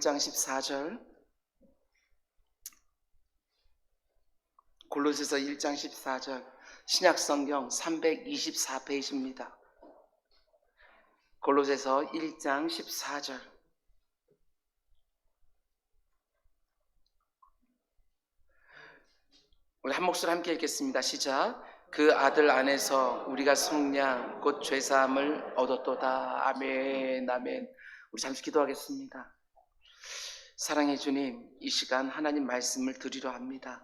1장 14절, 골로새서 1장 14절, 신약성경 324페이지입니다. 골로새서 1장 14절. 우리 한 목소리 함께 읽겠습니다. 시작. 그 아들 안에서 우리가 속량 곧 죄사함을 얻었도다. 아멘, 아멘. 우리 잠시 기도하겠습니다. 사랑의 주님, 이 시간 하나님 말씀을 드리려 합니다.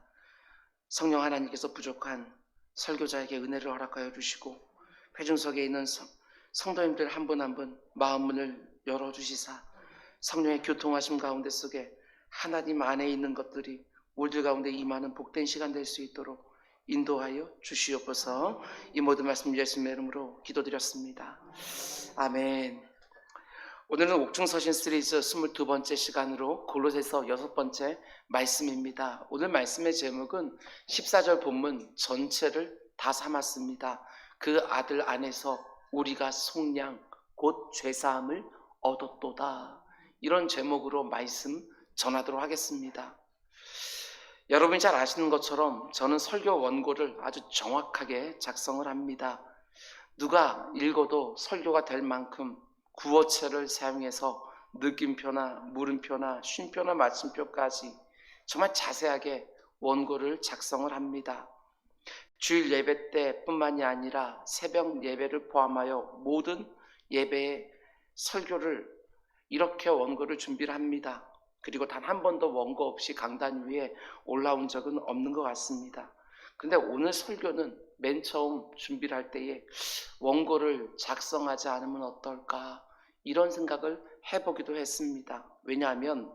성령 하나님께서 부족한 설교자에게 은혜를 허락하여 주시고 회중석에 있는 성도님들 한 분 한 분 마음문을 열어주시사 성령의 교통하심 가운데 속에 하나님 안에 있는 것들이 우리들 가운데 임하는 복된 시간 될 수 있도록 인도하여 주시옵소서. 이 모든 말씀 예수님의 이름으로 기도드렸습니다. 아멘. 오늘은 옥중서신 시리즈 22번째 시간으로 골로새서 6번째 말씀입니다. 오늘 말씀의 제목은 14절 본문 전체를 다 삼았습니다. 그 아들 안에서 우리가 속량 곧 죄사함을 얻었도다. 이런 제목으로 말씀 전하도록 하겠습니다. 여러분이 잘 아시는 것처럼 저는 설교 원고를 아주 정확하게 작성을 합니다. 누가 읽어도 설교가 될 만큼 구어체를 사용해서 느낌표나 물음표나 쉼표나 맞춤표까지 정말 자세하게 원고를 작성을 합니다. 주일 예배 때뿐만이 아니라 새벽 예배를 포함하여 모든 예배의 설교를 이렇게 원고를 준비를 합니다. 그리고 단 한 번도 원고 없이 강단 위에 올라온 적은 없는 것 같습니다. 근데 오늘 설교는 맨 처음 준비를 할 때에 원고를 작성하지 않으면 어떨까 이런 생각을 해보기도 했습니다. 왜냐하면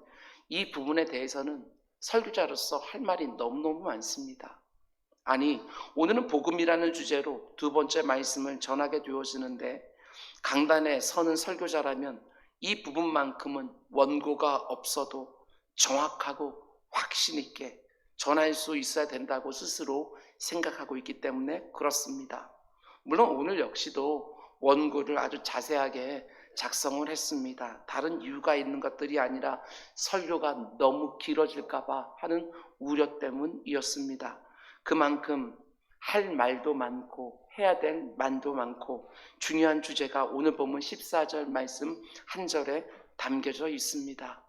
이 부분에 대해서는 설교자로서 할 말이 너무너무 많습니다. 아니, 오늘은 복음이라는 주제로 두 번째 말씀을 전하게 되어지는데 강단에 서는 설교자라면 이 부분만큼은 원고가 없어도 정확하고 확신 있게 전할 수 있어야 된다고 스스로 생각하고 있기 때문에 그렇습니다. 물론 오늘 역시도 원고를 아주 자세하게 작성을 했습니다. 다른 이유가 있는 것들이 아니라 설교가 너무 길어질까 봐 하는 우려 때문이었습니다. 그만큼 할 말도 많고 해야 될 말도 많고 중요한 주제가 오늘 보면 14절 말씀 한 절에 담겨져 있습니다.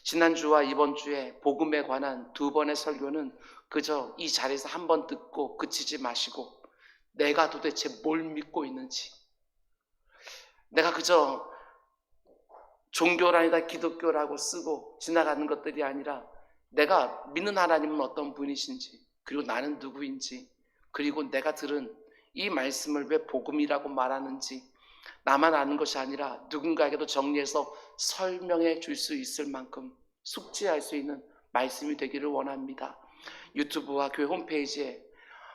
지난주와 이번 주에 복음에 관한 두 번의 설교는 그저 이 자리에서 한 번 듣고 그치지 마시고 내가 도대체 뭘 믿고 있는지, 내가 그저 종교라니다 기독교라고 쓰고 지나가는 것들이 아니라 내가 믿는 하나님은 어떤 분이신지, 그리고 나는 누구인지, 그리고 내가 들은 이 말씀을 왜 복음이라고 말하는지 나만 아는 것이 아니라 누군가에게도 정리해서 설명해 줄 수 있을 만큼 숙지할 수 있는 말씀이 되기를 원합니다. 유튜브와 교회 홈페이지에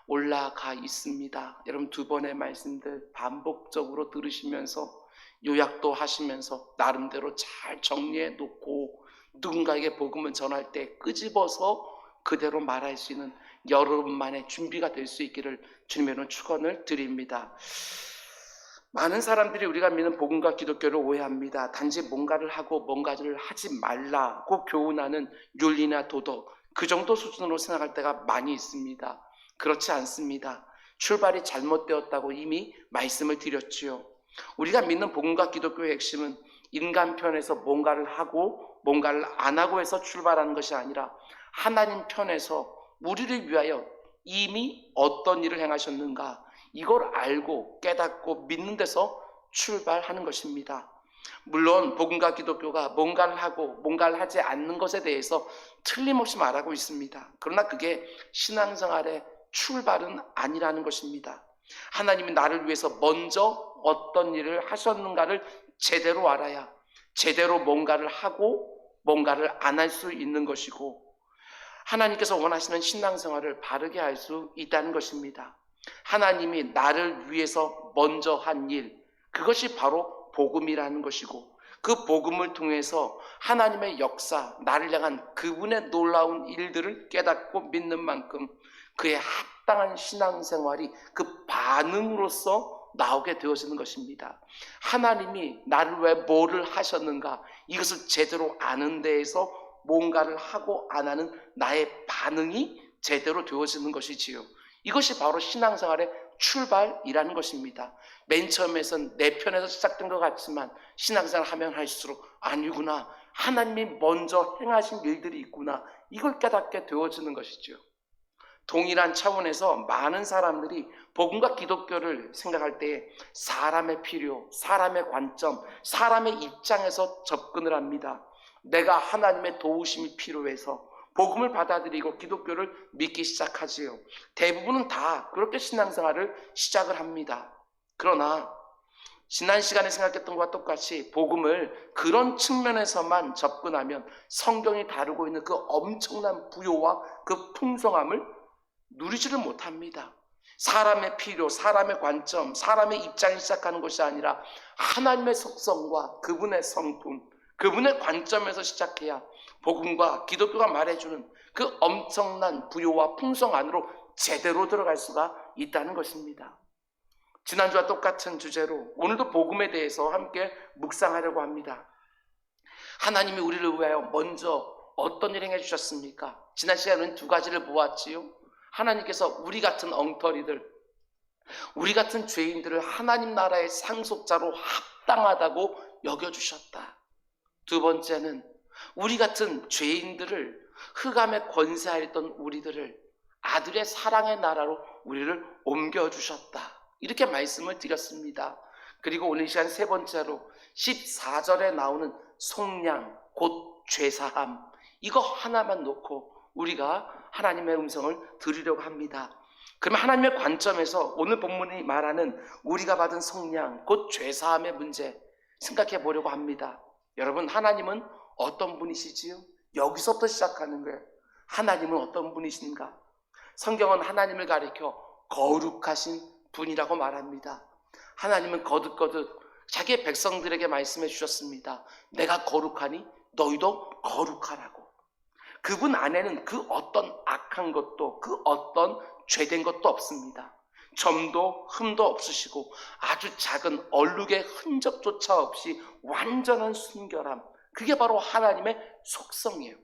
올라가 있습니다. 여러분 두 번의 말씀들 반복적으로 들으시면서 요약도 하시면서 나름대로 잘 정리해 놓고 누군가에게 복음을 전할 때 끄집어서 그대로 말할 수 있는 여러분만의 준비가 될 수 있기를 주님으로 축원을 드립니다. 많은 사람들이 우리가 믿는 복음과 기독교를 오해합니다. 단지 뭔가를 하고 뭔가를 하지 말라고 교훈하는 윤리나 도덕, 그 정도 수준으로 생각할 때가 많이 있습니다. 그렇지 않습니다. 출발이 잘못되었다고 이미 말씀을 드렸지요. 우리가 믿는 복음과 기독교의 핵심은 인간 편에서 뭔가를 하고 뭔가를 안 하고 해서 출발하는 것이 아니라 하나님 편에서 우리를 위하여 이미 어떤 일을 행하셨는가, 이걸 알고 깨닫고 믿는 데서 출발하는 것입니다. 물론 복음과 기독교가 뭔가를 하고 뭔가를 하지 않는 것에 대해서 틀림없이 말하고 있습니다. 그러나 그게 신앙생활의 출발은 아니라는 것입니다. 하나님이 나를 위해서 먼저 어떤 일을 하셨는가를 제대로 알아야 제대로 뭔가를 하고 뭔가를 안 할 수 있는 것이고 하나님께서 원하시는 신앙생활을 바르게 할 수 있다는 것입니다. 하나님이 나를 위해서 먼저 한 일, 그것이 바로 복음이라는 것이고 그 복음을 통해서 하나님의 역사, 나를 향한 그분의 놀라운 일들을 깨닫고 믿는 만큼 그의 합당한 신앙생활이 그 반응으로서 나오게 되어지는 것입니다. 하나님이 나를 왜 뭐를 하셨는가, 이것을 제대로 아는 데에서 뭔가를 하고 안 하는 나의 반응이 제대로 되어지는 것이지요. 이것이 바로 신앙생활의 출발이라는 것입니다. 맨 처음에선 내 편에서 시작된 것 같지만 신앙생활 하면 할수록 아니구나, 하나님이 먼저 행하신 일들이 있구나, 이걸 깨닫게 되어지는 것이죠. 동일한 차원에서 많은 사람들이 복음과 기독교를 생각할 때 사람의 필요, 사람의 관점, 사람의 입장에서 접근을 합니다. 내가 하나님의 도우심이 필요해서 복음을 받아들이고 기독교를 믿기 시작하지요. 대부분은 다 그렇게 신앙생활을 시작을 합니다. 그러나 지난 시간에 생각했던 것과 똑같이 복음을 그런 측면에서만 접근하면 성경이 다루고 있는 그 엄청난 부요와 그 풍성함을 누리지를 못합니다. 사람의 필요, 사람의 관점, 사람의 입장이 시작하는 것이 아니라 하나님의 속성과 그분의 성품, 그분의 관점에서 시작해야 복음과 기독교가 말해주는 그 엄청난 부요와 풍성 안으로 제대로 들어갈 수가 있다는 것입니다. 지난주와 똑같은 주제로 오늘도 복음에 대해서 함께 묵상하려고 합니다. 하나님이 우리를 위하여 먼저 어떤 일을 행해 주셨습니까? 지난 시간에는 두 가지를 보았지요. 하나님께서 우리 같은 엉터리들, 우리 같은 죄인들을 하나님 나라의 상속자로 합당하다고 여겨주셨다. 두 번째는 우리 같은 죄인들을, 흑암에 권세하였던 우리들을 아들의 사랑의 나라로 우리를 옮겨주셨다. 이렇게 말씀을 드렸습니다. 그리고 오늘 이 시간 세 번째로 14절에 나오는 속량, 곧 죄사함, 이거 하나만 놓고 우리가 하나님의 음성을 들으려고 합니다. 그러면 하나님의 관점에서 오늘 본문이 말하는 우리가 받은 속량, 곧 죄사함의 문제 생각해 보려고 합니다. 여러분, 하나님은 어떤 분이시지요? 여기서부터 시작하는 거예요. 하나님은 어떤 분이신가? 성경은 하나님을 가리켜 거룩하신 분이라고 말합니다. 하나님은 거듭거듭 자기의 백성들에게 말씀해 주셨습니다. 내가 거룩하니 너희도 거룩하라고. 그분 안에는 그 어떤 악한 것도, 그 어떤 죄된 것도 없습니다. 점도 흠도 없으시고 아주 작은 얼룩의 흔적조차 없이 완전한 순결함, 그게 바로 하나님의 속성이에요.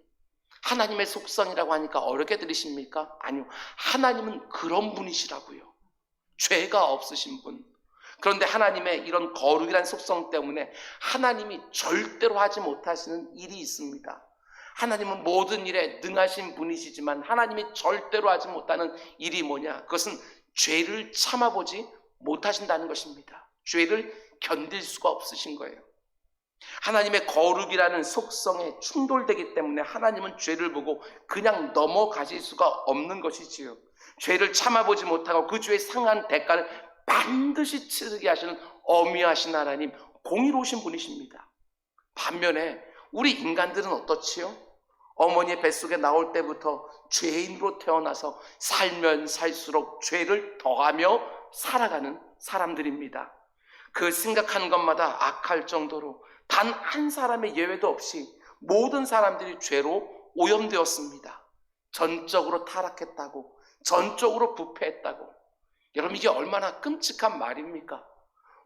하나님의 속성이라고 하니까 어렵게 들리십니까? 아니요, 하나님은 그런 분이시라고요. 죄가 없으신 분. 그런데 하나님의 이런 거룩이라는 속성 때문에 하나님이 절대로 하지 못하시는 일이 있습니다. 하나님은 모든 일에 능하신 분이시지만 하나님이 절대로 하지 못하는 일이 뭐냐? 그것은 죄를 참아보지 못하신다는 것입니다. 죄를 견딜 수가 없으신 거예요. 하나님의 거룩이라는 속성에 충돌되기 때문에 하나님은 죄를 보고 그냥 넘어가실 수가 없는 것이지요. 죄를 참아보지 못하고 그 죄의 상한 대가를 반드시 치르게 하시는 어미하신 하나님, 공의로우신 분이십니다. 반면에 우리 인간들은 어떻지요? 어머니의 뱃속에 나올 때부터 죄인으로 태어나서 살면 살수록 죄를 더하며 살아가는 사람들입니다. 그 생각하는 것마다 악할 정도로 단 한 사람의 예외도 없이 모든 사람들이 죄로 오염되었습니다. 전적으로 타락했다고, 전적으로 부패했다고. 여러분, 이게 얼마나 끔찍한 말입니까?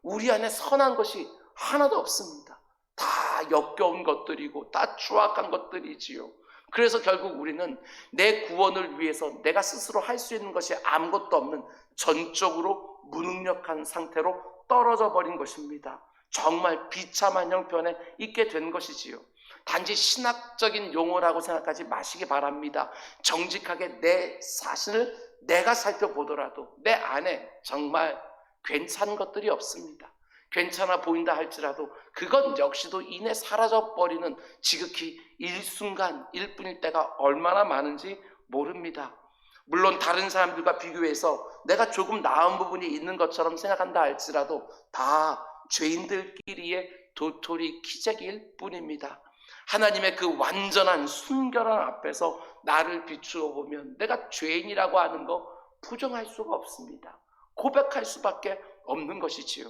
우리 안에 선한 것이 하나도 없습니다. 다 역겨운 것들이고 다 추악한 것들이지요. 그래서 결국 우리는 내 구원을 위해서 내가 스스로 할 수 있는 것이 아무것도 없는 전적으로 무능력한 상태로 떨어져 버린 것입니다. 정말 비참한 형편에 있게 된 것이지요. 단지 신학적인 용어라고 생각하지 마시기 바랍니다. 정직하게 내 자신을 내가 살펴보더라도 내 안에 정말 괜찮은 것들이 없습니다. 괜찮아 보인다 할지라도 그것 역시도 이내 사라져버리는 지극히 일순간 일뿐일 때가 얼마나 많은지 모릅니다. 물론 다른 사람들과 비교해서 내가 조금 나은 부분이 있는 것처럼 생각한다 할지라도 다 죄인들끼리의 도토리 키재기일 뿐입니다. 하나님의 그 완전한 순결한 앞에서 나를 비추어 보면 내가 죄인이라고 하는 거 부정할 수가 없습니다. 고백할 수밖에 없는 것이지요.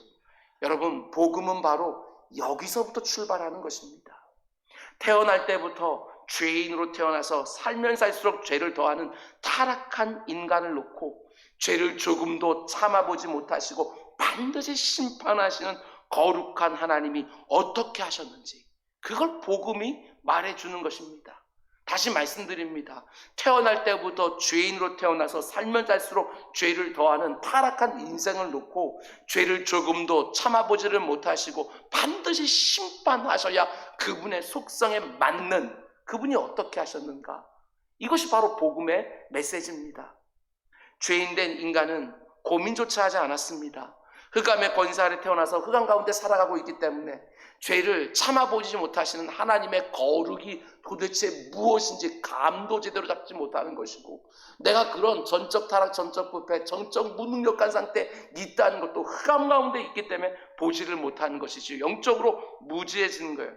여러분, 복음은 바로 여기서부터 출발하는 것입니다. 태어날 때부터 죄인으로 태어나서 살면 살수록 죄를 더하는 타락한 인간을 놓고 죄를 조금도 참아보지 못하시고 반드시 심판하시는 거룩한 하나님이 어떻게 하셨는지, 그걸 복음이 말해주는 것입니다. 다시 말씀드립니다. 태어날 때부터 죄인으로 태어나서 살면 살수록 죄를 더하는 타락한 인생을 놓고 죄를 조금도 참아보지를 못하시고 반드시 심판하셔야 그분의 속성에 맞는, 그분이 어떻게 하셨는가, 이것이 바로 복음의 메시지입니다. 죄인된 인간은 고민조차 하지 않았습니다. 흑암의 권세 아래 태어나서 흑암 가운데 살아가고 있기 때문에 죄를 참아보지 못하시는 하나님의 거룩이 도대체 무엇인지 감도 제대로 잡지 못하는 것이고, 내가 그런 전적 타락, 전적 부패, 정적 무능력한 상태에 있다는 것도 흑암 가운데 있기 때문에 보지를 못하는 것이지, 영적으로 무지해지는 거예요.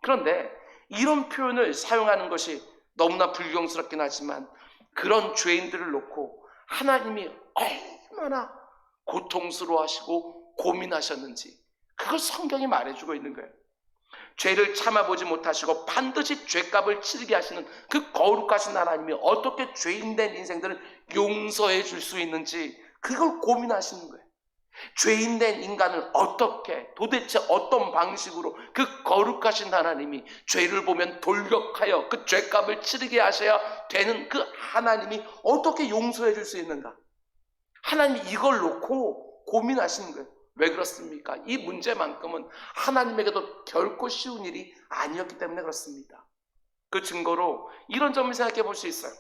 그런데 이런 표현을 사용하는 것이 너무나 불경스럽긴 하지만, 그런 죄인들을 놓고 하나님이 얼마나 고통스러워하시고 고민하셨는지, 그걸 성경이 말해주고 있는 거예요. 죄를 참아보지 못하시고 반드시 죄값을 치르게 하시는 그 거룩하신 하나님이 어떻게 죄인된 인생들을 용서해 줄 수 있는지, 그걸 고민하시는 거예요. 죄인된 인간을 어떻게, 도대체 어떤 방식으로 그 거룩하신 하나님이 죄를 보면 돌격하여 그 죄값을 치르게 하셔야 되는 그 하나님이 어떻게 용서해 줄 수 있는가, 하나님이 이걸 놓고 고민하시는 거예요. 왜 그렇습니까? 이 문제만큼은 하나님에게도 결코 쉬운 일이 아니었기 때문에 그렇습니다. 그 증거로 이런 점을 생각해 볼 수 있어요.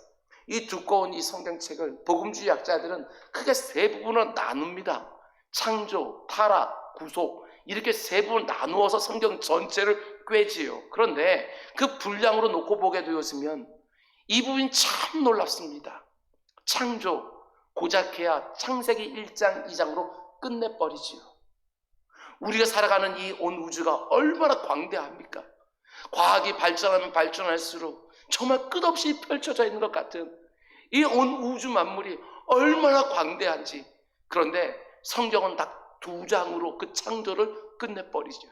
이 두꺼운 이 성경책을 복음주의 학자들은 크게 세 부분으로 나눕니다. 창조, 타락, 구속, 이렇게 세 부분을 나누어서 성경 전체를 꿰지요. 그런데 그 분량으로 놓고 보게 되었으면 이 부분이 참 놀랍습니다. 창조, 고작해야 창세기 1장, 2장으로 끝내버리지요. 우리가 살아가는 이 온 우주가 얼마나 광대합니까? 과학이 발전하면 발전할수록 정말 끝없이 펼쳐져 있는 것 같은 이 온 우주 만물이 얼마나 광대한지, 그런데 성경은 딱 2장으로 그 창조를 끝내버리죠.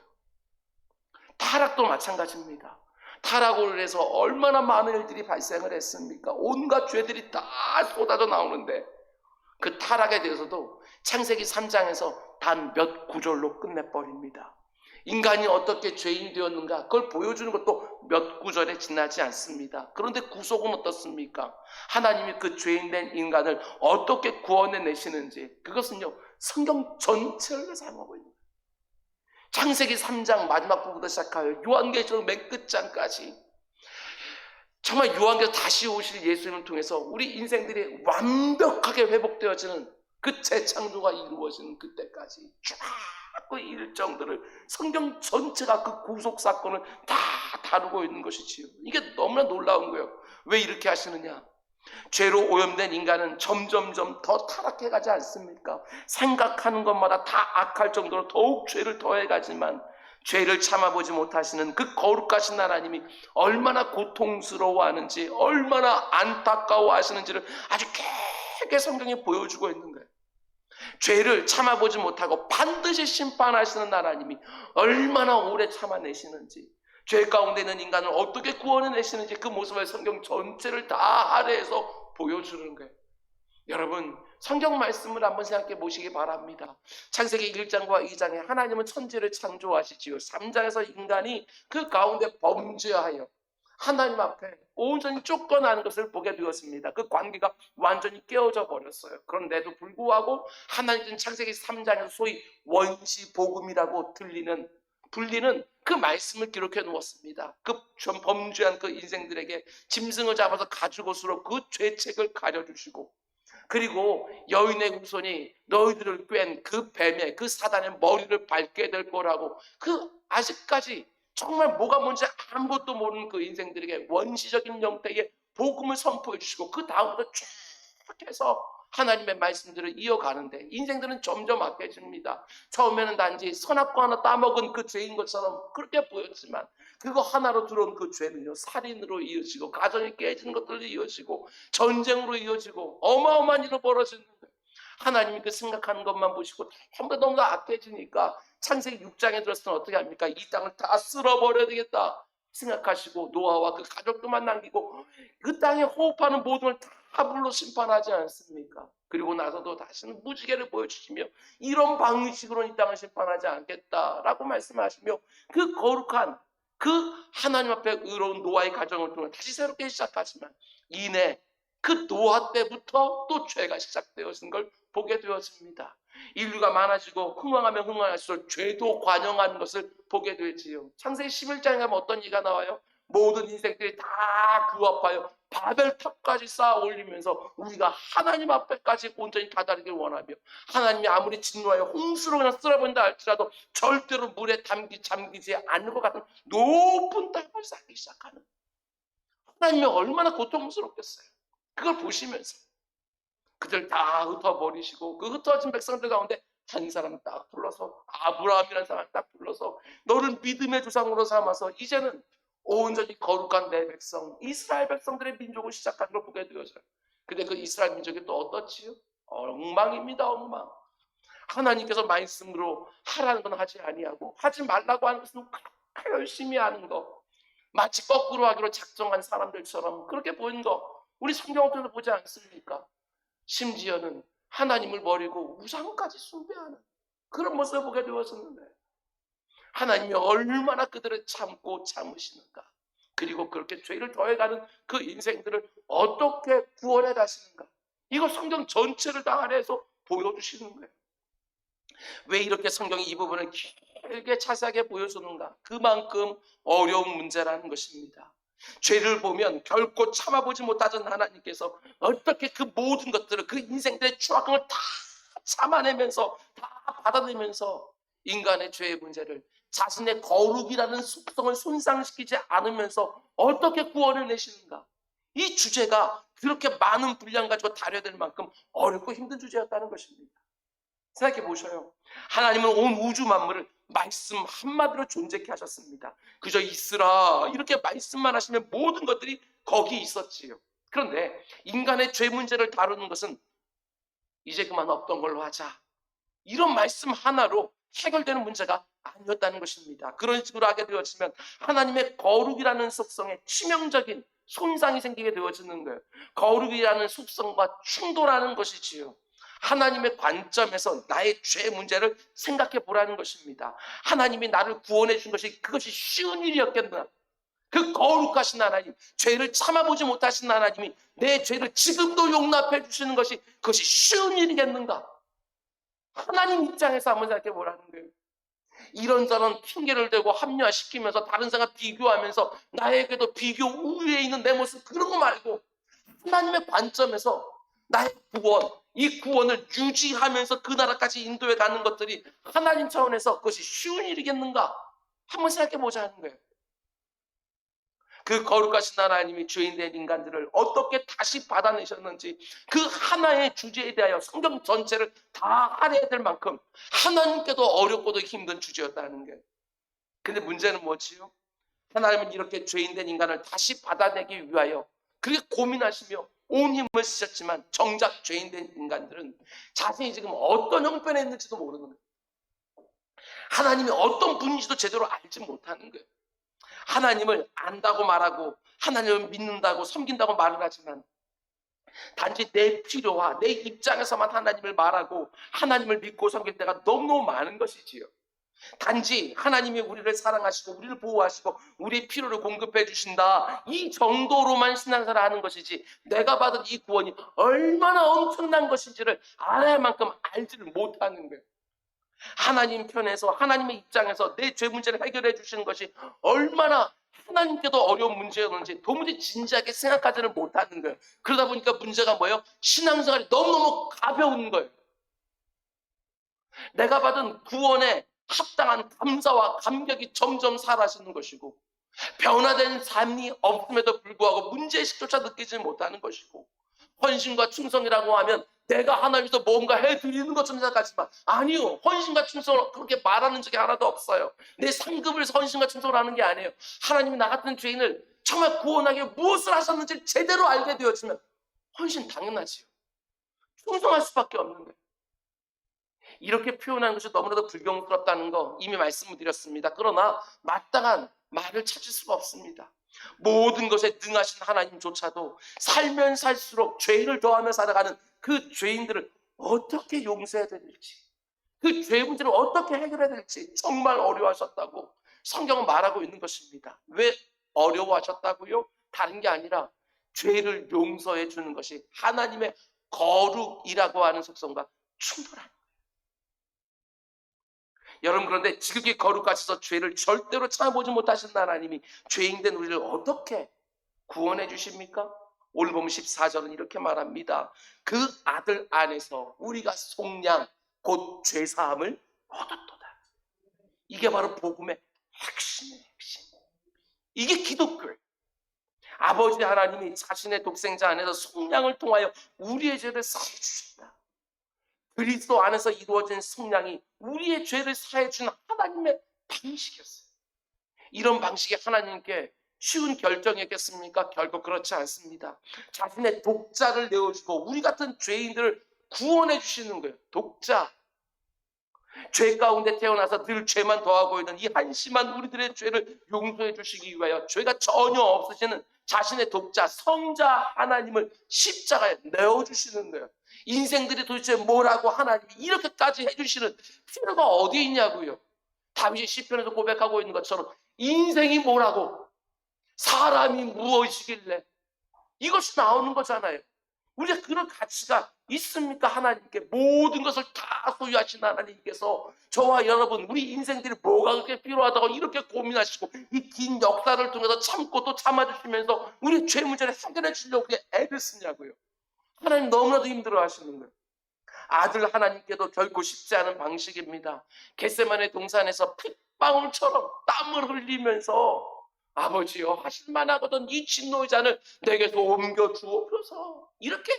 타락도 마찬가지입니다. 타락으로 해서 얼마나 많은 일들이 발생을 했습니까? 온갖 죄들이 다 쏟아져 나오는데 그 타락에 대해서도 창세기 3장에서 단 몇 구절로 끝내버립니다. 인간이 어떻게 죄인이 되었는가, 그걸 보여주는 것도 몇 구절에 지나지 않습니다. 그런데 구속은 어떻습니까? 하나님이 그 죄인된 인간을 어떻게 구원해내시는지, 그것은요 성경 전체를 사용하고 있는 거예요. 창세기 3장 마지막 부분부터 시작하여 요한계시록 맨 끝장까지 정말 요한계시록 다시 오실 예수님을 통해서 우리 인생들이 완벽하게 회복되어지는 그 재창조가 이루어지는 그때까지 쫙 그 일정들을 성경 전체가 그 구속 사건을 다 다루고 있는 것이지요. 이게 너무나 놀라운 거예요. 왜 이렇게 하시느냐? 죄로 오염된 인간은 점점점 더 타락해가지 않습니까? 생각하는 것마다 다 악할 정도로 더욱 죄를 더해가지만, 죄를 참아보지 못하시는 그 거룩하신 하나님이 얼마나 고통스러워하는지, 얼마나 안타까워하시는지를 아주 크게 성경이 보여주고 있는 거예요. 죄를 참아보지 못하고 반드시 심판하시는 하나님이 얼마나 오래 참아내시는지, 죄 가운데 있는 인간을 어떻게 구원해내시는지, 그 모습을 성경 전체를 다 할애해서 보여주는 거예요. 여러분, 성경 말씀을 한번 생각해 보시기 바랍니다. 창세기 1장과 2장에 하나님은 천지를 창조하시지요. 3장에서 인간이 그 가운데 범죄하여 하나님 앞에 온전히 쫓겨나는 것을 보게 되었습니다. 그 관계가 완전히 깨어져 버렸어요. 그런데도 불구하고 하나님은 창세기 3장에서 소위 원시복음이라고 불리는 그 말씀을 기록해 놓았습니다. 그 범죄한 그 인생들에게 짐승을 잡아서 가죽옷으로 그 죄책을 가려주시고, 그리고 여인의 후손이 너희들을 꿰은 그 뱀의, 그 사단의 머리를 밟게 될 거라고, 그 아직까지 정말 뭐가 뭔지 아무것도 모르는 그 인생들에게 원시적인 형태의 복음을 선포해 주시고, 그 다음부터 쭉 해서 하나님의 말씀들을 이어가는데 인생들은 점점 악해집니다. 처음에는 단지 선악과 하나 따먹은 그 죄인 것처럼 그렇게 보였지만, 그거 하나로 들어온 그 죄는요 살인으로 이어지고, 가정이 깨지는 것들로 이어지고, 전쟁으로 이어지고, 어마어마한 일로 벌어지는 거예요. 하나님이 그 생각하는 것만 보시고 전부 너무 악해지니까 창세기 6장에 들었을 때 어떻게 합니까? 이 땅을 다 쓸어버려야 되겠다 생각하시고 노아와 그 가족들만 남기고 그 땅에 호흡하는 모든 걸 다 화불로 심판하지 않습니까? 그리고 나서도 다시는 무지개를 보여주시며 이런 방식으로는 이 땅을 심판하지 않겠다라고 말씀하시며 그 거룩한 그 하나님 앞에 의로운 노아의 가정을 통해 다시 새롭게 시작하지만 이내 그 노아 때부터 또 죄가 시작되어진 걸 보게 되었습니다. 인류가 많아지고 흥왕하면 흥왕할수록 죄도 관영하는 것을 보게 되지요. 창세기 11장에 가면 어떤 얘기가 나와요? 모든 인생들이 다 규합하여 바벨탑까지 쌓아 올리면서 우리가 하나님 앞에까지 온전히 다다르길 원하며 하나님이 아무리 진노하여 홍수로 그냥 쓸어버린다 할지라도 절대로 물에 잠기지 않는 것 같은 높은 땅을 쌓기 시작하는 하나님이 얼마나 고통스럽겠어요. 그걸 보시면서 그들 다 흩어버리시고 그 흩어진 백성들 가운데 한 사람 딱 불러서 아브라함이라는 사람 딱 불러서 너를 믿음의 조상으로 삼아서 이제는 온전히 거룩한 내 백성 이스라엘 백성들의 민족을 시작하는 걸 보게 되어져요. 근데 그 이스라엘 민족이 또 어떻지요? 엉망입니다. 엉망. 하나님께서 말씀으로 하라는 건 하지 아니하고 하지 말라고 하는 것은 그렇게 열심히 하는 거 마치 거꾸로 하기로 작정한 사람들처럼 그렇게 보인 거 우리 성경을 통해서 보지 않습니까? 심지어는 하나님을 버리고 우상까지 숭배하는 그런 모습을 보게 되었었는데 하나님이 얼마나 그들을 참고 참으시는가 그리고 그렇게 죄를 더해가는 그 인생들을 어떻게 구원해 가시는가 이거 성경 전체를 다 안에서 보여주시는 거예요. 왜 이렇게 성경이 이 부분을 길게 자세하게 보여주는가 그만큼 어려운 문제라는 것입니다. 죄를 보면 결코 참아보지 못하던 하나님께서 어떻게 그 모든 것들을 그 인생들의 추악함을 다 참아내면서 다 받아내면서 인간의 죄의 문제를 자신의 거룩이라는 속성을 손상시키지 않으면서 어떻게 구원을 내시는가 이 주제가 그렇게 많은 분량 가지고 다뤄야 될 만큼 어렵고 힘든 주제였다는 것입니다. 생각해 보셔요. 하나님은 온 우주 만물을 말씀 한마디로 존재케 하셨습니다. 그저 있으라 이렇게 말씀만 하시면 모든 것들이 거기 있었지요. 그런데 인간의 죄 문제를 다루는 것은 이제 그만 없던 걸로 하자 이런 말씀 하나로 해결되는 문제가 아니었다는 것입니다. 그런 식으로 하게 되어지면 하나님의 거룩이라는 속성에 치명적인 손상이 생기게 되어지는 거예요. 거룩이라는 속성과 충돌하는 것이지요. 하나님의 관점에서 나의 죄 문제를 생각해 보라는 것입니다. 하나님이 나를 구원해 준 것이 그것이 쉬운 일이었겠나? 그 거룩하신 하나님, 죄를 참아보지 못하신 하나님이 내 죄를 지금도 용납해 주시는 것이 그것이 쉬운 일이겠는가? 하나님 입장에서 한번 생각해 보라는 거예요. 이런저런 핑계를 대고 합리화시키면서 다른 사람과 비교하면서 나에게도 비교 우위에 있는 내 모습 그런 거 말고 하나님의 관점에서 나의 구원, 이 구원을 유지하면서 그 나라까지 인도해 가는 것들이 하나님 차원에서 그것이 쉬운 일이겠는가? 한번 생각해 보자 하는 거예요. 그 거룩하신 하나님이 죄인된 인간들을 어떻게 다시 받아내셨는지 그 하나의 주제에 대하여 성경 전체를 다 알아야 될 만큼 하나님께도 어렵고도 힘든 주제였다는 거예요. 근데 문제는 뭐지요? 하나님은 이렇게 죄인된 인간을 다시 받아내기 위하여 그렇게 고민하시며 온 힘을 쓰셨지만 정작 죄인된 인간들은 자신이 지금 어떤 형편에 있는지도 모르는 거예요. 하나님이 어떤 분인지도 제대로 알지 못하는 거예요. 하나님을 안다고 말하고 하나님을 믿는다고 섬긴다고 말을 하지만 단지 내 필요와 내 입장에서만 하나님을 말하고 하나님을 믿고 섬길 때가 너무너무 많은 것이지요. 단지 하나님이 우리를 사랑하시고 우리를 보호하시고 우리의 필요를 공급해 주신다 이 정도로만 신앙생활을 하는 것이지 내가 받은 이 구원이 얼마나 엄청난 것인지를 알아야 만큼 알지를 못하는 거예요. 하나님 편에서 하나님의 입장에서 내 죄 문제를 해결해 주시는 것이 얼마나 하나님께도 어려운 문제였는지 도무지 진지하게 생각하지를 못하는 거예요. 그러다 보니까 문제가 뭐예요? 신앙생활이 너무너무 가벼운 거예요. 내가 받은 구원에 합당한 감사와 감격이 점점 사라지는 것이고 변화된 삶이 없음에도 불구하고 문제의식조차 느끼지 못하는 것이고 헌신과 충성이라고 하면 내가 하나님께서 뭔가 해드리는 것처럼 생각하지만 아니요. 헌신과 충성을 그렇게 말하는 적이 하나도 없어요. 내 상급을 해서 헌신과 충성을 하는 게 아니에요. 하나님이 나 같은 죄인을 정말 구원하기 위해 무엇을 하셨는지 제대로 알게 되었으면 헌신 당연하지요. 충성할 수밖에 없는 거예요. 이렇게 표현하는 것이 너무나도 불경스럽다는 거 이미 말씀을 드렸습니다. 그러나 마땅한 말을 찾을 수가 없습니다. 모든 것에 능하신 하나님조차도 살면 살수록 죄를 더하며 살아가는 그 죄인들을 어떻게 용서해야 될지, 그 죄 문제를 어떻게 해결해야 될지 정말 어려워하셨다고 성경은 말하고 있는 것입니다. 왜 어려워하셨다고요? 다른 게 아니라 죄를 용서해 주는 것이 하나님의 거룩이라고 하는 속성과 충돌합니다. 여러분, 그런데 지극히 거룩하셔서 죄를 절대로 참아보지 못하신 하나님이 죄인된 우리를 어떻게 구원해 주십니까? 오늘 보면 14절은 이렇게 말합니다. 그 아들 안에서 우리가 속량 곧 죄사함을 얻었도다. 이게 바로 복음의 핵심이에요. 핵심. 이게 기독교예요. 아버지 하나님이 자신의 독생자 안에서 속량을 통하여 우리의 죄를 사해 주셨다. 그리스도 안에서 이루어진 속량이 우리의 죄를 사해 준 하나님의 방식이었어요. 이런 방식이 하나님께 쉬운 결정이었겠습니까? 결코 그렇지 않습니다. 자신의 독자를 내어주고 우리 같은 죄인들을 구원해 주시는 거예요. 독자. 죄 가운데 태어나서 늘 죄만 더하고 있는 이 한심한 우리들의 죄를 용서해 주시기 위하여 죄가 전혀 없으시는 자신의 독자, 성자 하나님을 십자가에 내어주시는 거예요. 인생들이 도대체 뭐라고 하나님이 이렇게까지 해주시는 필요가 어디에 있냐고요. 다윗이 시편에서 고백하고 있는 것처럼 인생이 뭐라고, 사람이 무엇이길래, 이것이 나오는 거잖아요. 우리가 그런 가치가 있습니까? 하나님께 모든 것을 다 소유하신 하나님께서 저와 여러분 우리 인생들이 뭐가 그렇게 필요하다고 이렇게 고민하시고 이 긴 역사를 통해서 참고 또 참아주시면서 우리 죄 문제를 해결해 주려고 애를 쓰냐고요. 하나님 너무나도 힘들어하시는 거예요. 아들 하나님께도 결코 쉽지 않은 방식입니다. 겟세마네 동산에서 핏방울처럼 땀을 흘리면서 아버지여 하실만하거든 이 진노의 잔을 내게서 옮겨 주옵소서, 이렇게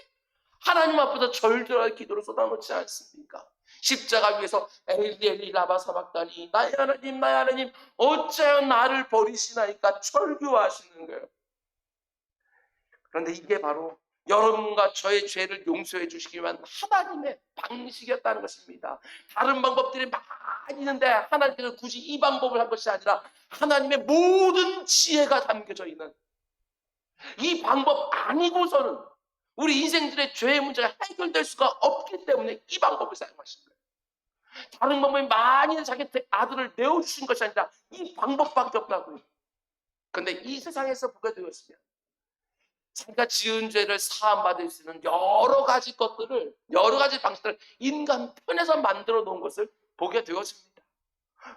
하나님 앞에서 절절한 기도를 쏟아놓지 않습니까? 십자가 위에서 엘리 엘리 라마 사박다니 나의 하나님 어찌하여 나를 버리시나이까 철교하시는 거예요. 그런데 이게 바로 여러분과 저의 죄를 용서해 주시기 위한 하나님의 방식이었다는 것입니다. 다른 방법들이 많이 있는데 하나님께서 굳이 이 방법을 한 것이 아니라 하나님의 모든 지혜가 담겨져 있는 이 방법 아니고서는 우리 인생들의 죄의 문제가 해결될 수가 없기 때문에 이 방법을 사용하신 거예요. 다른 방법이 많이 자기 아들을 내어주신 것이 아니라 이 방법밖에 없다고요. 그런데 이 세상에서 보게 되었으면 자기가 지은 죄를 사함받을 수 있는 여러 가지 것들을, 여러 가지 방식들을 인간 편에서 만들어 놓은 것을 보게 되었습니다.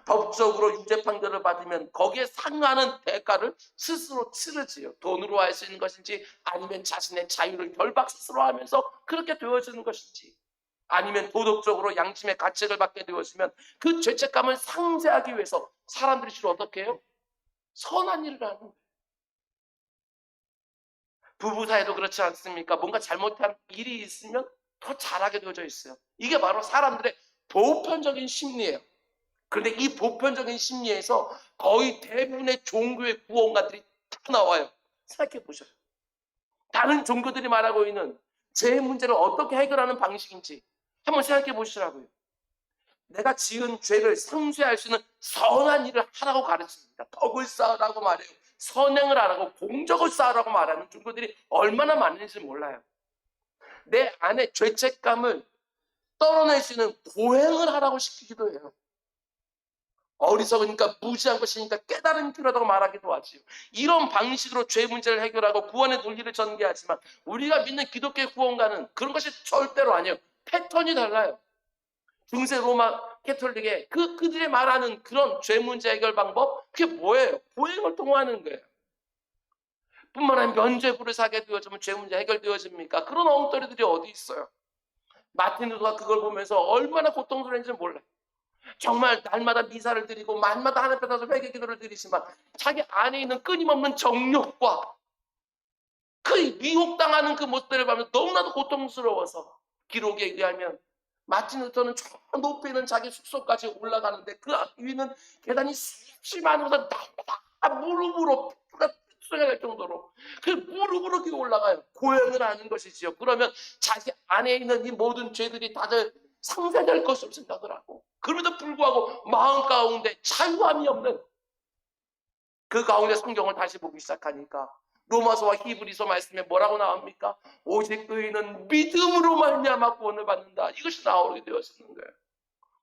법적으로 유죄 판결을 받으면 거기에 상하는 대가를 스스로 치르지요. 돈으로 할 수 있는 것인지 아니면 자신의 자유를 결박 스스로 하면서 그렇게 되어지는 것인지 아니면 도덕적으로 양심의 가책을 받게 되었으면 그 죄책감을 상쇄하기 위해서 사람들이 주로 어떻게 해요? 선한 일을 하는 거예요. 부부 사이도 그렇지 않습니까? 뭔가 잘못한 일이 있으면 더 잘하게 되어져 있어요. 이게 바로 사람들의 보편적인 심리예요. 그런데 이 보편적인 심리에서 거의 대부분의 종교의 구원가들이 다 나와요. 생각해 보셔요. 다른 종교들이 말하고 있는 죄 문제를 어떻게 해결하는 방식인지 한번 생각해 보시라고요. 내가 지은 죄를 상쇄할 수 있는 선한 일을 하라고 가르칩니다. 덕을 쌓으라고 말해요. 선행을 하라고, 공적을 쌓으라고 말하는 종교들이 얼마나 많은지 몰라요. 내 안에 죄책감을 떨어낼 수 있는 고행을 하라고 시키기도 해요. 어리석으니까 무지한 것이니까 깨달음이 필요하다고 말하기도 하지요. 이런 방식으로 죄 문제를 해결하고 구원의 논리를 전개하지만 우리가 믿는 기독교의 구원가는 그런 것이 절대로 아니에요. 패턴이 달라요. 중세 로마 캐톨릭의 그들이 말하는 그런 죄 문제 해결 방법, 그게 뭐예요? 고행을 통하는 거예요. 뿐만 아니라 면죄부를 사게 되어지면 죄 문제 해결되어집니까? 그런 엉터리들이 어디 있어요? 마틴 루터가 그걸 보면서 얼마나 고통스러운지 몰라요. 정말 날마다 미사를 드리고 만마다 하나님 앞에 서서 회개 기도를 드리지만 자기 안에 있는 끊임없는 정욕과 그 미혹당하는 그 모습들을 보면 너무나도 고통스러워서 기록에 의하면 마틴 루터는 저 높이 있는 자기 숙소까지 올라가는데 그 위는 계단이 수십 많으면서 날마다 무릎으로 쏟아낼 정도로 그 무릎으로 이렇게 올라가요. 고행을 하는 것이지요. 그러면 자기 안에 있는 이 모든 죄들이 다들 상쇄될 것으로 생각을 하고 그럼에도 불구하고 마음 가운데 자유함이 없는 그 가운데 성경을 다시 보기 시작하니까 로마서와 히브리서 말씀에 뭐라고 나옵니까? 오직 의인은 믿음으로 말미암아 구원을 받는다. 이것이 나오게 되었는 거예요.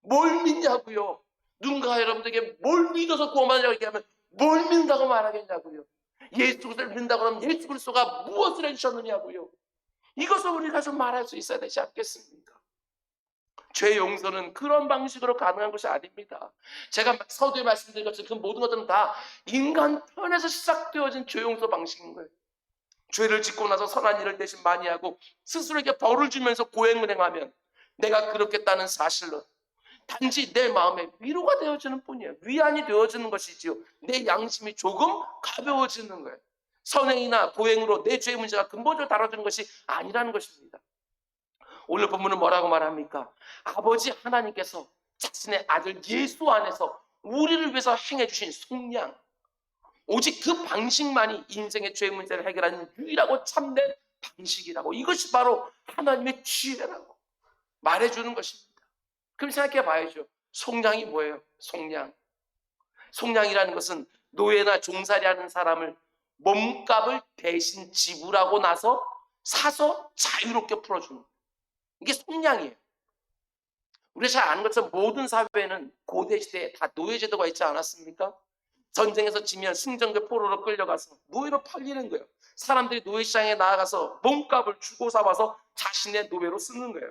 뭘 믿냐고요? 누군가 여러분들에게 뭘 믿어서 구원받으라고 얘기하면 뭘 믿는다고 말하겠냐고요? 예수 그리스도를 믿는다고 하면 예수 그리스도가 무엇을 해주셨느냐고요? 이것을 우리가 좀 말할 수 있어야 되지 않겠습니까? 죄 용서는 그런 방식으로 가능한 것이 아닙니다. 제가 서두에 말씀드린 것처럼 그 모든 것들은 다 인간 편에서 시작되어진 죄 용서 방식인 거예요. 죄를 짓고 나서 선한 일을 대신 많이 하고 스스로에게 벌을 주면서 고행을 행하면 내가 그렇겠다는 사실로 단지 내 마음에 위로가 되어지는 뿐이에요. 위안이 되어지는 것이지요. 내 양심이 조금 가벼워지는 거예요. 선행이나 고행으로 내 죄의 문제가 근본적으로 다뤄지는 것이 아니라는 것입니다. 오늘 본문은 뭐라고 말합니까? 아버지 하나님께서 자신의 아들 예수 안에서 우리를 위해서 행해 주신 속량, 오직 그 방식만이 인생의 죄 문제를 해결하는 유일하고 참된 방식이라고, 이것이 바로 하나님의 지혜라고 말해주는 것입니다. 그럼 생각해 봐야죠. 속량이 뭐예요? 속량이라는 것은 노예나 종살이하는 사람을 몸값을 대신 지불하고 나서 사서 자유롭게 풀어주는, 이게 속량이에요. 우리가 잘 아는 것처럼 모든 사회에는 고대 시대에 다 노예제도가 있지 않았습니까? 전쟁에서 지면 승전대 포로로 끌려가서 노예로 팔리는 거예요. 사람들이 노예시장에 나아가서 몸값을 주고 사와서 자신의 노예로 쓰는 거예요.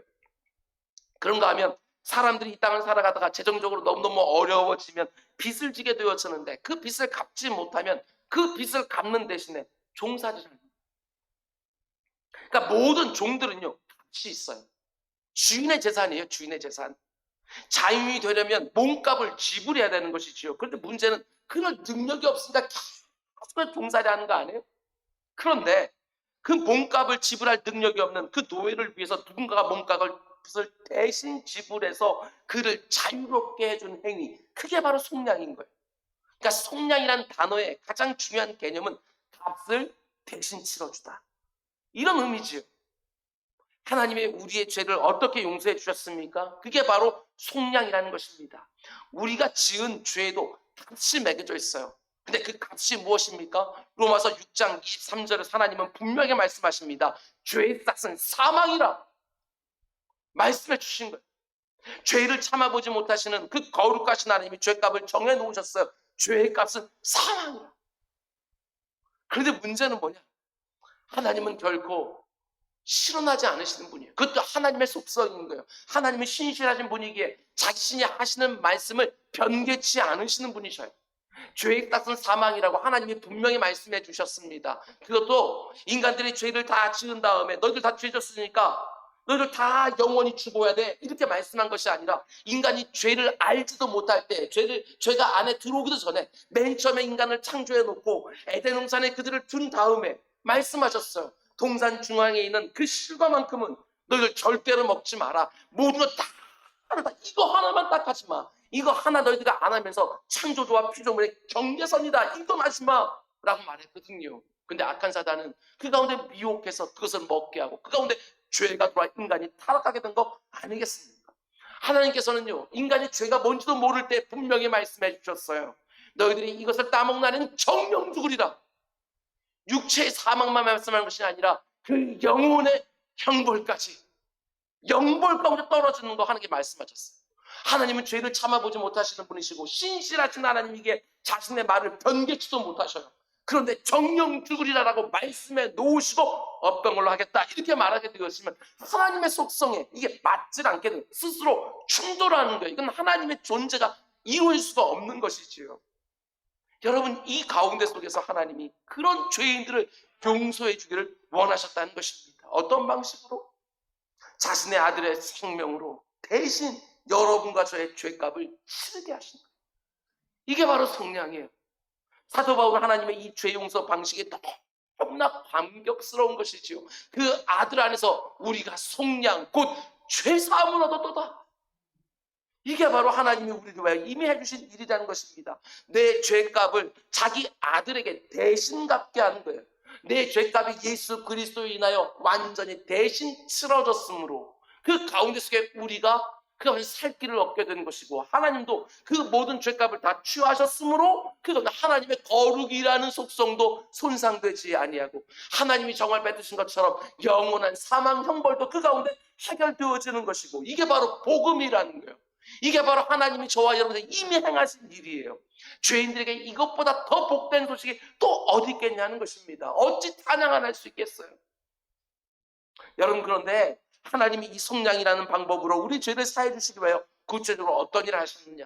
그런가 하면 사람들이 이 땅을 살아가다가 재정적으로 너무너무 어려워지면 빚을 지게 되어지는데 그 빚을 갚지 못하면 그 빚을 갚는 대신에 종살이를 합니다. 그러니까 모든 종들은요, 값이 있어요. 주인의 재산이에요. 주인의 재산. 자유인이 되려면 몸값을 지불해야 되는 것이지요. 그런데 문제는 그럴 능력이 없으니까 계속 종살이 하는 거 아니에요? 그런데 그 몸값을 지불할 능력이 없는 그 노예를 위해서 누군가가 몸값을 대신 지불해서 그를 자유롭게 해준 행위, 그게 바로 속량인 거예요. 그러니까 속량이라는 단어의 가장 중요한 개념은 값을 대신 치러주다, 이런 의미지요. 하나님이 우리의 죄를 어떻게 용서해 주셨습니까? 그게 바로 속량이라는 것입니다. 우리가 지은 죄에도 값이 매겨져 있어요. 근데 그 값이 무엇입니까? 로마서 6장 23절에 하나님은 분명히 말씀하십니다. 죄의 값은 사망이라 말씀해 주신 거예요. 죄를 참아보지 못하시는 그 거룩하신 하나님이 죄값을 정해 놓으셨어요. 죄의 값은 사망이라. 그런데 문제는 뭐냐? 하나님은 결코 실현하지 않으시는 분이에요. 그것도 하나님의 속성인 거예요. 하나님은 신실하신 분이기에 자신이 하시는 말씀을 변개치 않으시는 분이셔요. 죄의 값은 사망이라고 하나님이 분명히 말씀해 주셨습니다. 그것도 인간들이 죄를 다 지은 다음에 너희들 다 죄 졌으니까 너희들 다 영원히 죽어야 돼, 이렇게 말씀한 것이 아니라 인간이 죄를 알지도 못할 때, 죄가 안에 들어오기도 전에 맨 처음에 인간을 창조해 놓고 에덴 동산에 그들을 둔 다음에 말씀하셨어요. 동산 중앙에 있는 그 실과만큼은 너희들 절대로 먹지 마라. 모든 거 다 이거 하나만 딱 하지 마. 이거 하나 너희들가 안 하면서 창조주와 피조물의 경계선이다, 이건 하지 마 라고 말했거든요. 근데 악한 사단은 그 가운데 미혹해서 그것을 먹게 하고 그 가운데 죄가 들어와 인간이 타락하게 된 거 아니겠습니까? 하나님께서는요, 인간이 죄가 뭔지도 모를 때 분명히 말씀해 주셨어요. 너희들이 이것을 따먹나는 정령 죽으리라. 육체의 사망만 말씀하는 것이 아니라 그 영혼의 형벌까지, 영벌 가운데 떨어지는 거 하나님께 말씀하셨어요. 하나님은 죄를 참아보지 못하시는 분이시고 신실하신 하나님에게 자신의 말을 변개치도 못하셔요. 그런데 정령 죽으리라라고 말씀해 놓으시고 어떤 걸로 하겠다 이렇게 말하게 되었으면 하나님의 속성에 이게 맞지 않게 돼요. 스스로 충돌하는 거예요. 이건 하나님의 존재가 이룰 수가 없는 것이지요. 여러분, 이 가운데 속에서 하나님이 그런 죄인들을 용서해 주기를 원하셨다는 것입니다. 어떤 방식으로? 자신의 아들의 생명으로 대신 여러분과 저의 죄값을 치르게 하신 거예요. 이게 바로 속량이에요. 사도 바울은 하나님의 이 죄 용서 방식이 너무나 감격스러운 것이지요. 그 아들 안에서 우리가 속량, 곧 죄사함을 얻었도다. 이게 바로 하나님이 우리를 위하여 이미 해주신 일이라는 것입니다. 내 죄값을 자기 아들에게 대신 갚게 하는 거예요. 내 죄값이 예수 그리스도에 인하여 완전히 대신 치러졌으므로 그 가운데 속에 우리가 그가 살 길을 얻게 되는 것이고, 하나님도 그 모든 죄값을 다 취하셨으므로 그가 하나님의 거룩이라는 속성도 손상되지 아니하고, 하나님이 정을 뱉으신 것처럼 영원한 사망 형벌도 그 가운데 해결되어지는 것이고, 이게 바로 복음이라는 거예요. 이게 바로 하나님이 저와 여러분들 이미 행하신 일이에요. 죄인들에게 이것보다 더 복된 소식이 또 어디 있겠냐는 것입니다. 어찌 찬양 안 할 수 있겠어요? 여러분, 그런데 하나님이 이 속량이라는 방법으로 우리 죄를 사해 주시기 위하여 구체적으로 어떤 일을 하셨느냐?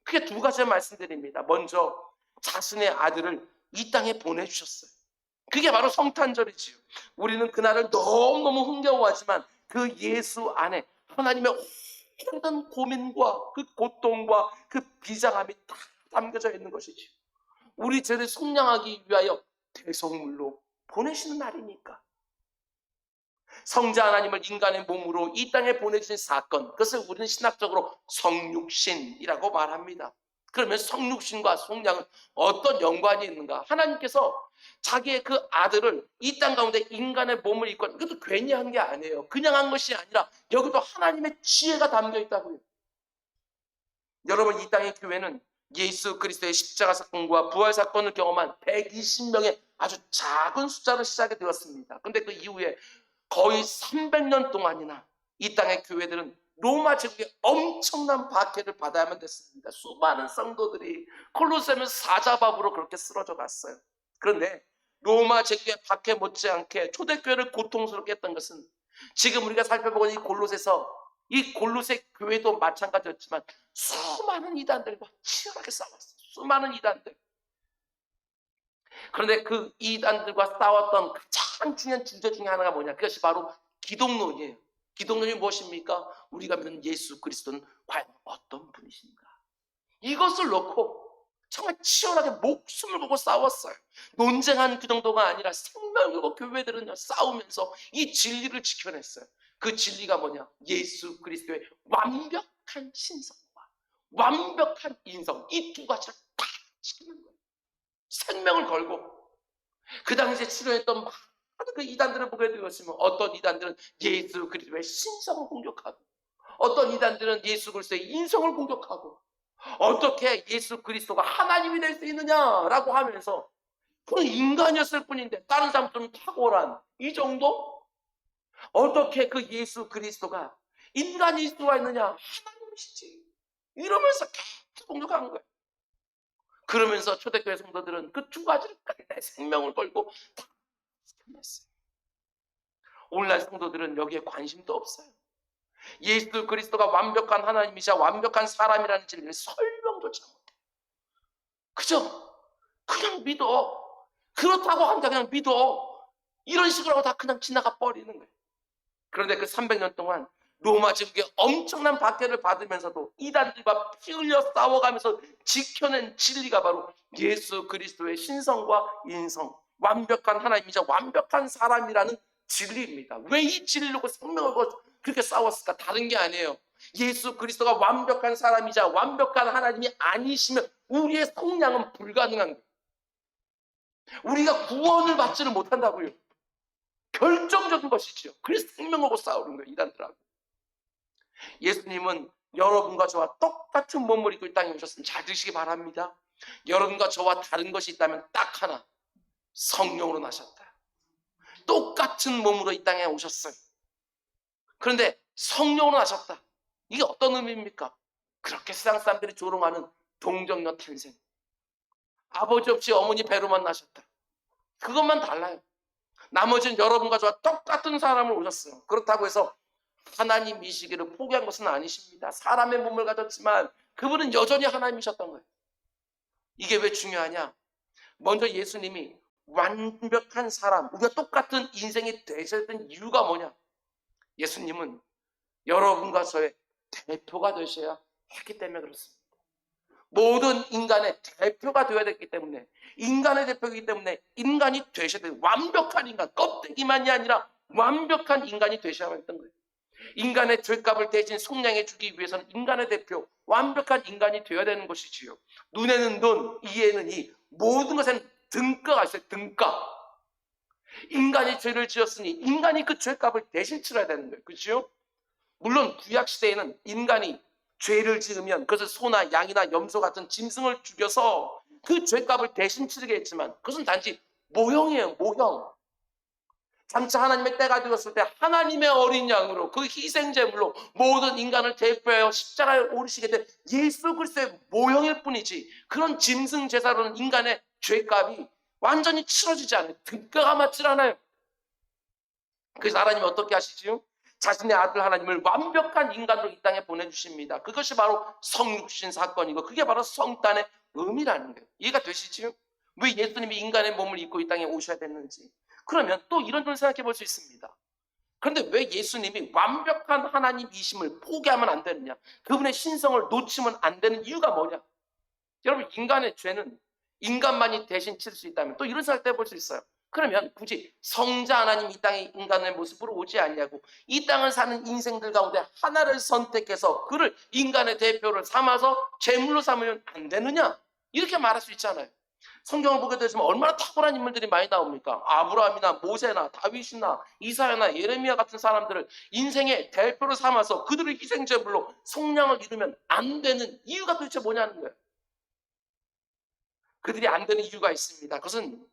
크게 두 가지 말씀드립니다. 먼저 자신의 아들을 이 땅에 보내주셨어요. 그게 바로 성탄절이지요. 우리는 그날을 너무너무 흥겨워하지만 그 예수 안에 하나님의 모든 고민과 그 고통과 그 비장함이 다 담겨져 있는 것이지요. 우리 죄를 속량하기 위하여 대성물로 보내시는 날이니까. 성자 하나님을 인간의 몸으로 이 땅에 보내주신 사건, 그것을 우리는 신학적으로 성육신이라고 말합니다. 그러면 성육신과 속량은 어떤 연관이 있는가? 하나님께서 자기의 그 아들을 이 땅 가운데 인간의 몸을 입고, 그것도 괜히 한 게 아니에요. 그냥 한 것이 아니라 여기도 하나님의 지혜가 담겨 있다고요. 여러분, 이 땅의 교회는 예수 그리스도의 십자가 사건과 부활 사건을 경험한 120명의 아주 작은 숫자로 시작이 되었습니다. 그런데 그 이후에 거의 300년 동안이나 이 땅의 교회들은 로마 제국의 엄청난 박해를 받아야만 됐습니다. 수많은 성도들이 콜로세움 사자밥으로 그렇게 쓰러져 갔어요. 그런데 로마 제국의 박해 못지않게 초대교회를 고통스럽게 했던 것은, 지금 우리가 살펴보는 이 골로새서, 이 골로새 교회도 마찬가지였지만 수많은 이단들과 치열하게 싸웠어요. 수많은 이단들. 그런데 그 이단들과 싸웠던 가장 중요한 주제 중에 하나가 뭐냐? 그것이 바로 기독론이에요. 기독론이 무엇입니까? 우리가 믿는 예수 그리스도는 과연 어떤 분이신가? 이것을 놓고 정말 치열하게 목숨을 걸고 싸웠어요. 논쟁한 그 정도가 아니라 생명을 걸고 교회들은 싸우면서 이 진리를 지켜냈어요. 그 진리가 뭐냐? 예수 그리스도의 완벽한 신성과 완벽한 인성, 이 두 가지를 다 지키는 거예요. 생명을 걸고. 그 당시에 치료했던 많은 그 이단들을 보게 되었으면, 어떤 이단들은 예수 그리스도의 신성을 공격하고, 어떤 이단들은 예수 그리스도의 인성을 공격하고, 어떻게 예수 그리스도가 하나님이 될 수 있느냐라고 하면서, 그건 인간이었을 뿐인데 다른 사람들은 탁월한 이 정도? 어떻게 그 예수 그리스도가 인간일 수가 있느냐? 하나님이시지. 이러면서 계속 공격하는 거예요. 그러면서 초대교회 성도들은 그 두 가지를 끝내 생명을 걸고 다 지켜냈어요. 오늘날 성도들은 여기에 관심도 없어요. 예수 그리스도가 완벽한 하나님이자 완벽한 사람이라는 진리를 설명조차 못해요. 그죠? 그냥 믿어. 그렇다고 한다, 그냥 믿어. 이런 식으로 하고 다 그냥 지나가 버리는 거예요. 그런데 그 300년 동안 로마 제국의 엄청난 박해를 받으면서도 이단들과 피 흘려 싸워가면서 지켜낸 진리가 바로 예수 그리스도의 신성과 인성, 완벽한 하나님이자 완벽한 사람이라는 진리입니다. 왜 이 진리를 놓고 생명을 걸고 그렇게 싸웠을까? 다른 게 아니에요. 예수 그리스도가 완벽한 사람이자 완벽한 하나님이 아니시면 우리의 속량은 불가능한 거예요. 우리가 구원을 받지를 못한다고요. 결정적인 것이지요. 그래서 생명을 걸고 싸우는 거예요, 이단들하고. 예수님은 여러분과 저와 똑같은 몸을 입고 이 땅에 오셨으면 잘 드시기 바랍니다. 여러분과 저와 다른 것이 있다면 딱 하나, 성령으로 나셨다. 똑같은 몸으로 이 땅에 오셨어요. 그런데 성령으로 나셨다. 이게 어떤 의미입니까? 그렇게 세상 사람들이 조롱하는 동정녀 탄생. 아버지 없이 어머니 배로만 나셨다. 그것만 달라요. 나머지는 여러분과 저와 똑같은 사람을 오셨어요. 그렇다고 해서 하나님이시기를 포기한 것은 아니십니다. 사람의 몸을 가졌지만 그분은 여전히 하나님이셨던 거예요. 이게 왜 중요하냐? 먼저 예수님이 완벽한 사람, 우리가 똑같은 인생이 되셨던 이유가 뭐냐? 예수님은 여러분과 저의 대표가 되셔야 했기 때문에 그렇습니다. 모든 인간의 대표가 되어야 됐기 때문에, 인간의 대표이기 때문에 인간이 되셔야 돼요. 완벽한 인간, 껍데기만이 아니라 완벽한 인간이 되셔야 했던 거예요. 인간의 죄값을 대신 속량해 주기 위해서는 인간의 대표, 완벽한 인간이 되어야 되는 것이지요. 눈에는 눈, 이에는 이, 모든 것에는 등가가 있어요. 등가. 인간이 죄를 지었으니 인간이 그 죄값을 대신 치러야 되는 거예요. 그렇죠? 물론 구약 시대에는 인간이 죄를 지으면 그것을 소나 양이나 염소 같은 짐승을 죽여서 그 죄값을 대신 치르게 했지만 그것은 단지 모형이에요, 모형. 장차 하나님의 때가 되었을 때 하나님의 어린 양으로 그 희생제물로 모든 인간을 대표하여 십자가에 오르시게 된 예수 그리스도의 모형일 뿐이지, 그런 짐승 제사로는 인간의 죄값이 완전히 치러지지 않아요. 등가가 맞질 않아요. 그래서 하나님이 어떻게 하시지요? 자신의 아들 하나님을 완벽한 인간으로 이 땅에 보내주십니다. 그것이 바로 성육신 사건이고 그게 바로 성단의 의미라는 거예요. 이해가 되시지요? 왜 예수님이 인간의 몸을 입고 이 땅에 오셔야 됐는지. 그러면 또 이런 점 생각해 볼 수 있습니다. 그런데 왜 예수님이 완벽한 하나님이심을 포기하면 안 되느냐? 그분의 신성을 놓치면 안 되는 이유가 뭐냐? 여러분, 인간의 죄는 인간만이 대신 치를 수 있다면 또 이런 생각도 해볼 수 있어요. 그러면 굳이 성자 하나님 이 땅에 인간의 모습으로 오지 않냐고, 이 땅을 사는 인생들 가운데 하나를 선택해서 그를 인간의 대표를 삼아서 제물로 삼으면 안 되느냐? 이렇게 말할 수 있잖아요. 성경을 보게 되시면 얼마나 탁월한 인물들이 많이 나옵니까? 아브라함이나 모세나 다윗이나 이사야나 예레미야 같은 사람들을 인생의 대표로 삼아서 그들을 희생제물로 속량을 이루면 안 되는 이유가 도대체 뭐냐는 거예요. 그들이 안 되는 이유가 있습니다. 그것은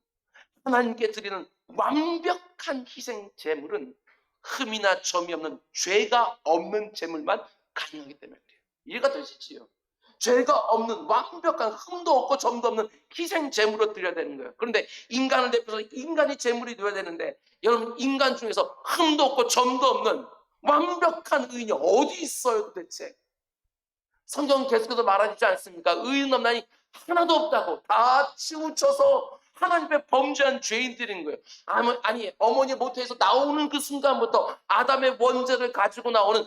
하나님께 드리는 완벽한 희생 제물은 흠이나 점이 없는 죄가 없는 제물만 가능하기 때문에 그래요. 이해가 되시지요? 죄가 없는 완벽한 흠도 없고 점도 없는 희생 제물로 드려야 되는 거예요. 그런데 인간을 대표해서 인간이 제물이 되어야 되는데, 여러분, 인간 중에서 흠도 없고 점도 없는 완벽한 의인이 어디 있어요 도대체? 성경은 계속해서 말하지 않습니까? 의인 없나니 하나도 없다고. 다 치우쳐서 하나님 앞에 범죄한 죄인들인 거예요. 아니, 어머니 모태에서 나오는 그 순간부터 아담의 원죄를 가지고 나오는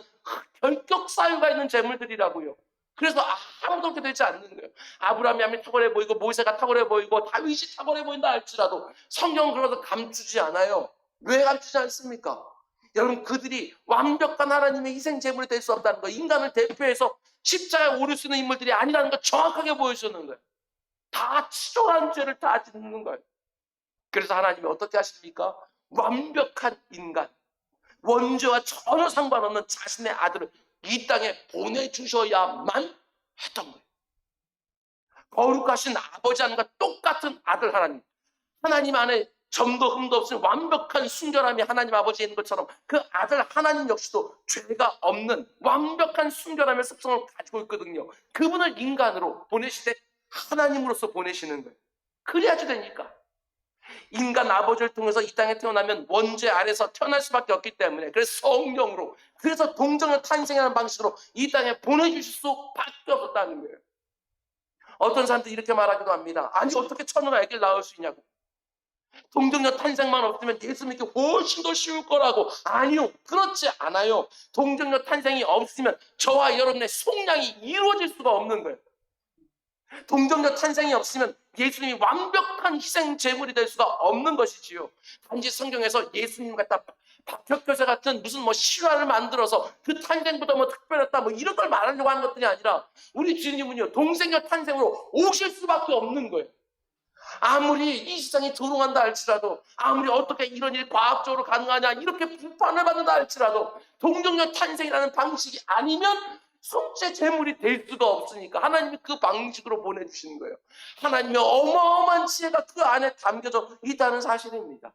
결격 사유가 있는 제물들이라고요. 그래서 아무도 그렇게 되지 않는 거예요. 아브라함이 탁월해 보이고 모세가 탁월해 보이고 다윗이 탁월해 보인다 할지라도 성경은 그래서 감추지 않아요. 왜 감추지 않습니까? 여러분, 그들이 완벽한 하나님의 희생 제물이 될 수 없다는 거, 인간을 대표해서 십자가에 오를 수 있는 인물들이 아니라는 걸 정확하게 보여주는 거예요. 다 치졸한 죄를 다 짓는 거예요. 그래서 하나님이 어떻게 하십니까? 완벽한 인간, 원죄와 전혀 상관없는 자신의 아들을 이 땅에 보내주셔야만 했던 거예요. 거룩하신 아버지 하나님과 똑같은 아들 하나님, 하나님 안에 점도 흠도 없는 완벽한 순결함이 하나님 아버지에 있는 것처럼 그 아들 하나님 역시도 죄가 없는 완벽한 순결함의 습성을 가지고 있거든요. 그분을 인간으로 보내시되 하나님으로서 보내시는 거예요. 그래야지 되니까. 인간 아버지를 통해서 이 땅에 태어나면 원죄 아래서 태어날 수밖에 없기 때문에, 그래서 성령으로, 그래서 동정녀 탄생하는 방식으로 이 땅에 보내주실 수밖에 없었다는 거예요. 어떤 사람들이 이렇게 말하기도 합니다. 아니, 어떻게 처녀가 아기를 낳을 수 있냐고. 동정녀 탄생만 없으면 예수 믿기 훨씬 더 쉬울 거라고. 아니요, 그렇지 않아요. 동정녀 탄생이 없으면 저와 여러분의 속량이 이루어질 수가 없는 거예요. 동정녀 탄생이 없으면 예수님이 완벽한 희생 제물이 될 수가 없는 것이지요. 단지 성경에서 예수님 같다 박혁교사 같은 무슨 실화를 만들어서 그 탄생보다 특별했다 이런 걸 말하려고 하는 것들이 아니라, 우리 주님은요 동생녀 탄생으로 오실 수밖에 없는 거예요. 아무리 이 세상이 조롱한다 할지라도, 아무리 어떻게 이런 일이 과학적으로 가능하냐 이렇게 비판을 받는다 할지라도, 동정녀 탄생이라는 방식이 아니면 속죄 제물이 될 수가 없으니까 하나님이 그 방식으로 보내주시는 거예요. 하나님의 어마어마한 지혜가 그 안에 담겨져 있다는 사실입니다.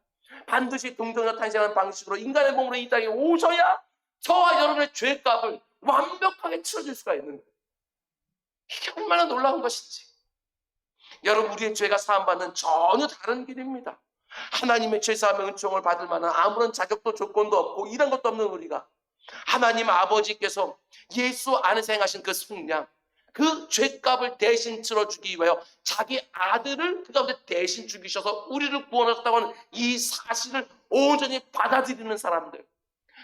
반드시 동정녀 탄생하는 방식으로 인간의 몸으로 이 땅에 오셔야 저와 여러분의 죄값을 완벽하게 치러줄 수가 있는 거예요. 이게 얼마나 놀라운 것인지. 여러분, 우리의 죄가 사함받는 전혀 다른 길입니다. 하나님의 죄사함의 은총을 받을 만한 아무런 자격도 조건도 없고 이런 것도 없는 우리가, 하나님 아버지께서 예수 안에서 행하신 그 속량, 그 죄값을 대신 치러주기 위하여 자기 아들을 그 가운데 대신 죽이셔서 우리를 구원하셨다고 하는 이 사실을 온전히 받아들이는 사람들,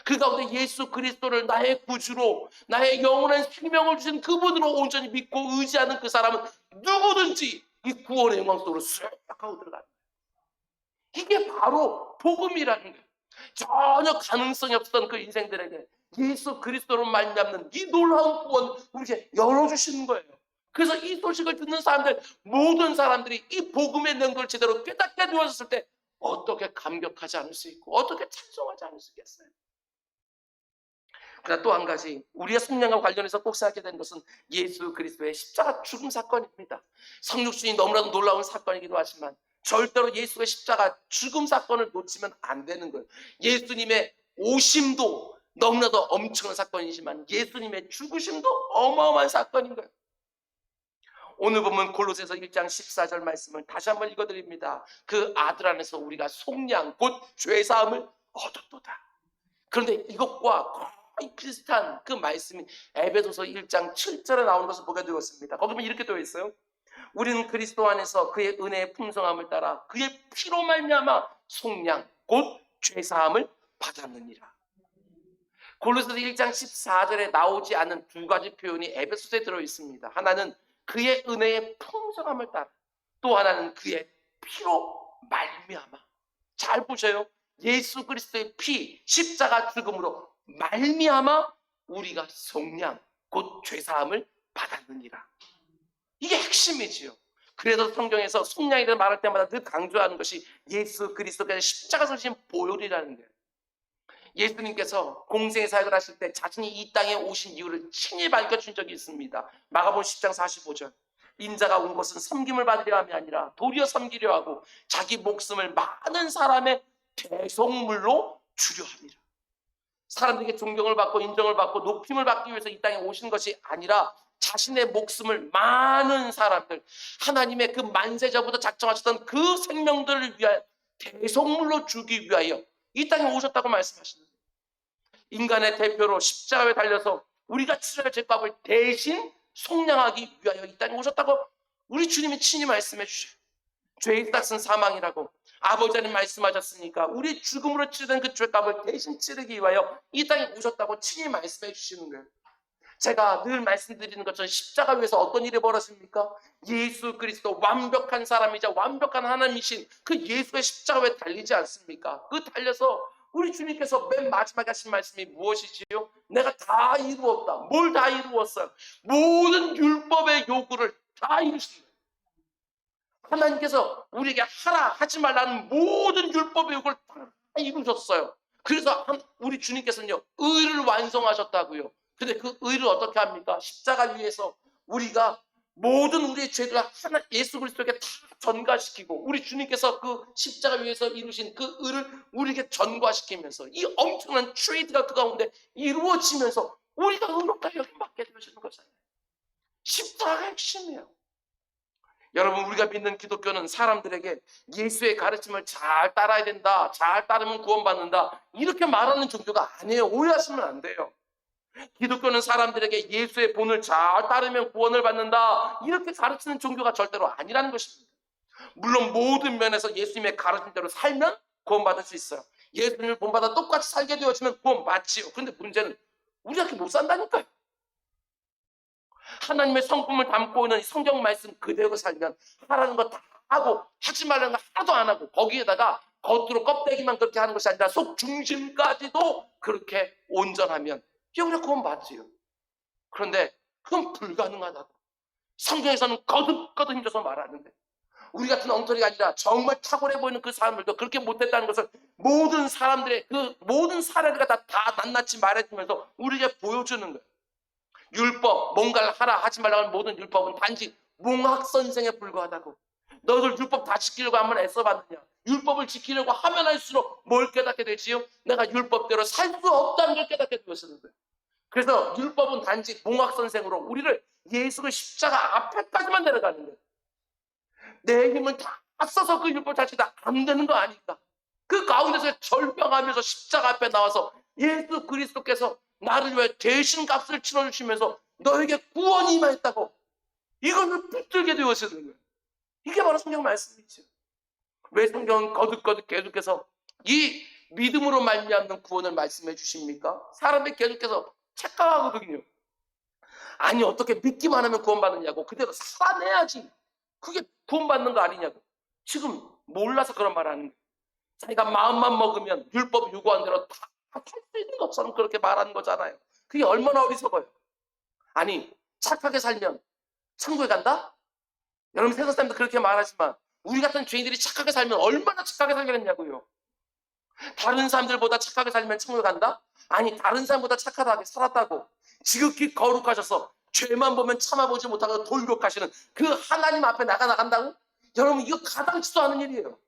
그 가운데 예수 그리스도를 나의 구주로, 나의 영원한 생명을 주신 그분으로 온전히 믿고 의지하는 그 사람은 누구든지 이 구원의 영광 속으로 쑥 하고 들어갑니다. 이게 바로 복음이라는 거예요. 전혀 가능성이 없었던 그 인생들에게 예수 그리스도로 말미암는 이 놀라운 구원 우리에게 열어주시는 거예요. 그래서 이 소식을 듣는 사람들, 모든 사람들이 이 복음의 능력을 제대로 깨닫게 되었을 때 어떻게 감격하지 않을 수 있고 어떻게 찬송하지 않을 수 있겠어요? 그러나 또 한 가지 우리가 속량과 관련해서 꼭 생각해야 되는 것은 예수 그리스도의 십자가 죽음 사건입니다. 성육신이 너무나도 놀라운 사건이기도 하지만 절대로 예수의 십자가 죽음 사건을 놓치면 안 되는 거예요. 예수님의 오심도 너무나도 엄청난 사건이지만 예수님의 죽으심도 어마어마한 사건인 거예요. 오늘 보면 골로새서 1장 14절 말씀을 다시 한번 읽어드립니다. 그 아들 안에서 우리가 속량 곧 죄사함을 얻었도다. 그런데 이것과 거의 비슷한 그 말씀이 에베소서 1장 7절에 나오는 것을 보게 되었습니다. 거기 보면 이렇게 되어 있어요. 우리는 그리스도 안에서 그의 은혜의 풍성함을 따라 그의 피로 말미암아 속량 곧 죄사함을 받았느니라. 골로새서 1장 14절에 나오지 않은 두 가지 표현이 에베소서에 들어 있습니다. 하나는 그의 은혜의 풍성함을 따라, 또 하나는 그의 피로 말미암아. 잘 보세요. 예수 그리스도의 피, 십자가 죽음으로 말미암아 우리가 속량 곧 죄사함을 받았느니라. 이게 핵심이지요. 그래서 성경에서 속량에 대해 말할 때마다 늘 강조하는 것이 예수 그리스도께서 십자가에서 지신 보혈이라는 거예요. 예수님께서 공생의 사역을 하실 때 자신이 이 땅에 오신 이유를 친히 밝혀준 적이 있습니다. 마가복음 10장 45절. 인자가 온 것은 섬김을 받으려 함이 아니라 도리어 섬기려 하고 자기 목숨을 많은 사람의 대속물로 주려 함이라. 사람들에게 존경을 받고 인정을 받고 높임을 받기 위해서 이 땅에 오신 것이 아니라 자신의 목숨을 많은 사람들, 하나님의 그 만세자부터 작정하셨던 그 생명들을 위하여 대속물로 주기 위하여 이 땅에 오셨다고 말씀하시는 거예요. 인간의 대표로 십자가에 달려서 우리가 치러야 할 죄값을 대신 속량하기 위하여 이 땅에 오셨다고 우리 주님이 친히 말씀해 주셔요. 죄의 값은 사망이라고 아버지 하나님 말씀하셨으니까 우리 죽음으로 치르던 그 죄값을 대신 치르기 위하여 이 땅에 오셨다고 친히 말씀해 주시는 거예요. 제가 늘 말씀드리는 것처럼 십자가 위에서 어떤 일이 벌어집니까? 예수 그리스도 완벽한 사람이자 완벽한 하나님이신 그 예수의 십자가 위에 달리지 않습니까? 그 달려서 우리 주님께서 맨 마지막에 하신 말씀이 무엇이지요? 내가 다 이루었다. 뭘 다 이루었어요? 모든 율법의 요구를 다 이루신 거예요. 하나님께서 우리에게 하라 하지 말라는 모든 율법의 요구를 다 이루셨어요. 그래서 우리 주님께서는요 의를 완성하셨다고요. 근데 그 의를 어떻게 합니까? 십자가 위에서 우리가 모든 우리의 죄를 하나 예수 그리스도에게 다 전가시키고 우리 주님께서 그 십자가 위에서 이루신 그 의를 우리에게 전가시키면서 이 엄청난 트레이드가 그 가운데 이루어지면서 우리가 의롭다 여김받게 되어지는 거잖아요. 십자가가 핵심이에요. 여러분, 우리가 믿는 기독교는 사람들에게 예수의 가르침을 잘 따라야 된다, 잘 따르면 구원받는다 이렇게 말하는 종교가 아니에요. 오해하시면 안 돼요. 기독교는 사람들에게 예수의 본을 잘 따르면 구원을 받는다 이렇게 가르치는 종교가 절대로 아니라는 것입니다. 물론 모든 면에서 예수님의 가르침대로 살면 구원받을 수 있어요. 예수님을 본받아 똑같이 살게 되어지면 구원받지요. 그런데 문제는 우리가 그렇게 못 산다니까요. 하나님의 성품을 담고 있는 성경 말씀 그대로 살면 하라는 거 다 하고 하지 말라는 거 하나도 안 하고 거기에다가 겉으로 껍데기만 그렇게 하는 것이 아니라 속 중심까지도 그렇게 온전하면 우리가 구원받지요. 그런데 그건 불가능하다고 성경에서는 거듭거듭 힘줘서 말하는데 우리 같은 엉터리가 아니라 정말 탁월해 보이는 그 사람들도 그렇게 못했다는 것을 모든 사람들의 그 모든 사례를 다 낱낱이 말해주면서 우리에게 보여주는 거예요. 율법, 뭔가를 하라 하지 말라고 하는 모든 율법은 단지 몽학 선생에 불과하다고. 너희들 율법 다 지키려고 한번 애써봤느냐? 율법을 지키려고 하면 할수록 뭘 깨닫게 되지요? 내가 율법대로 살 수 없다는 걸 깨닫게 되었는 거예요. 그래서 율법은 단지 몽학 선생으로 우리를 예수의 십자가 앞에까지만 데려가는 거예요. 내 힘을 다 써서 그 율법 자체가 안 되는 거 아닐까? 그 가운데서 절명하면서 십자가 앞에 나와서 예수 그리스도께서 나를 위해 대신 값을 치러주시면서 너에게 구원이 임했다고 이것을 붙들게 되었는 거예요. 이게 바로 성경 말씀이죠. 왜 성경은 거듭거듭 계속해서 이 믿음으로 말미암는 구원을 말씀해 주십니까? 사람이 계속해서 착각하거든요. 아니 어떻게 믿기만 하면 구원받느냐고 그대로 살아내야지 그게 구원받는 거 아니냐고. 지금 몰라서 그런 말 하는 거예요. 자기가 마음만 먹으면 율법 요구한 대로 다 할 수 있는 것처럼 그렇게 말하는 거잖아요. 그게 얼마나 어리석어요. 아니 착하게 살면 천국에 간다? 여러분 세상 사람도 그렇게 말하지만 우리 같은 죄인들이 착하게 살면 얼마나 착하게 살겠냐고요. 다른 사람들보다 착하게 살면 천국에 간다? 아니, 다른 사람보다 착하게 살았다고 지극히 거룩하셔서 죄만 보면 참아보지 못하고 돌격하시는 그 하나님 앞에 나간다고? 여러분, 이거 가당치도 않은 일이에요.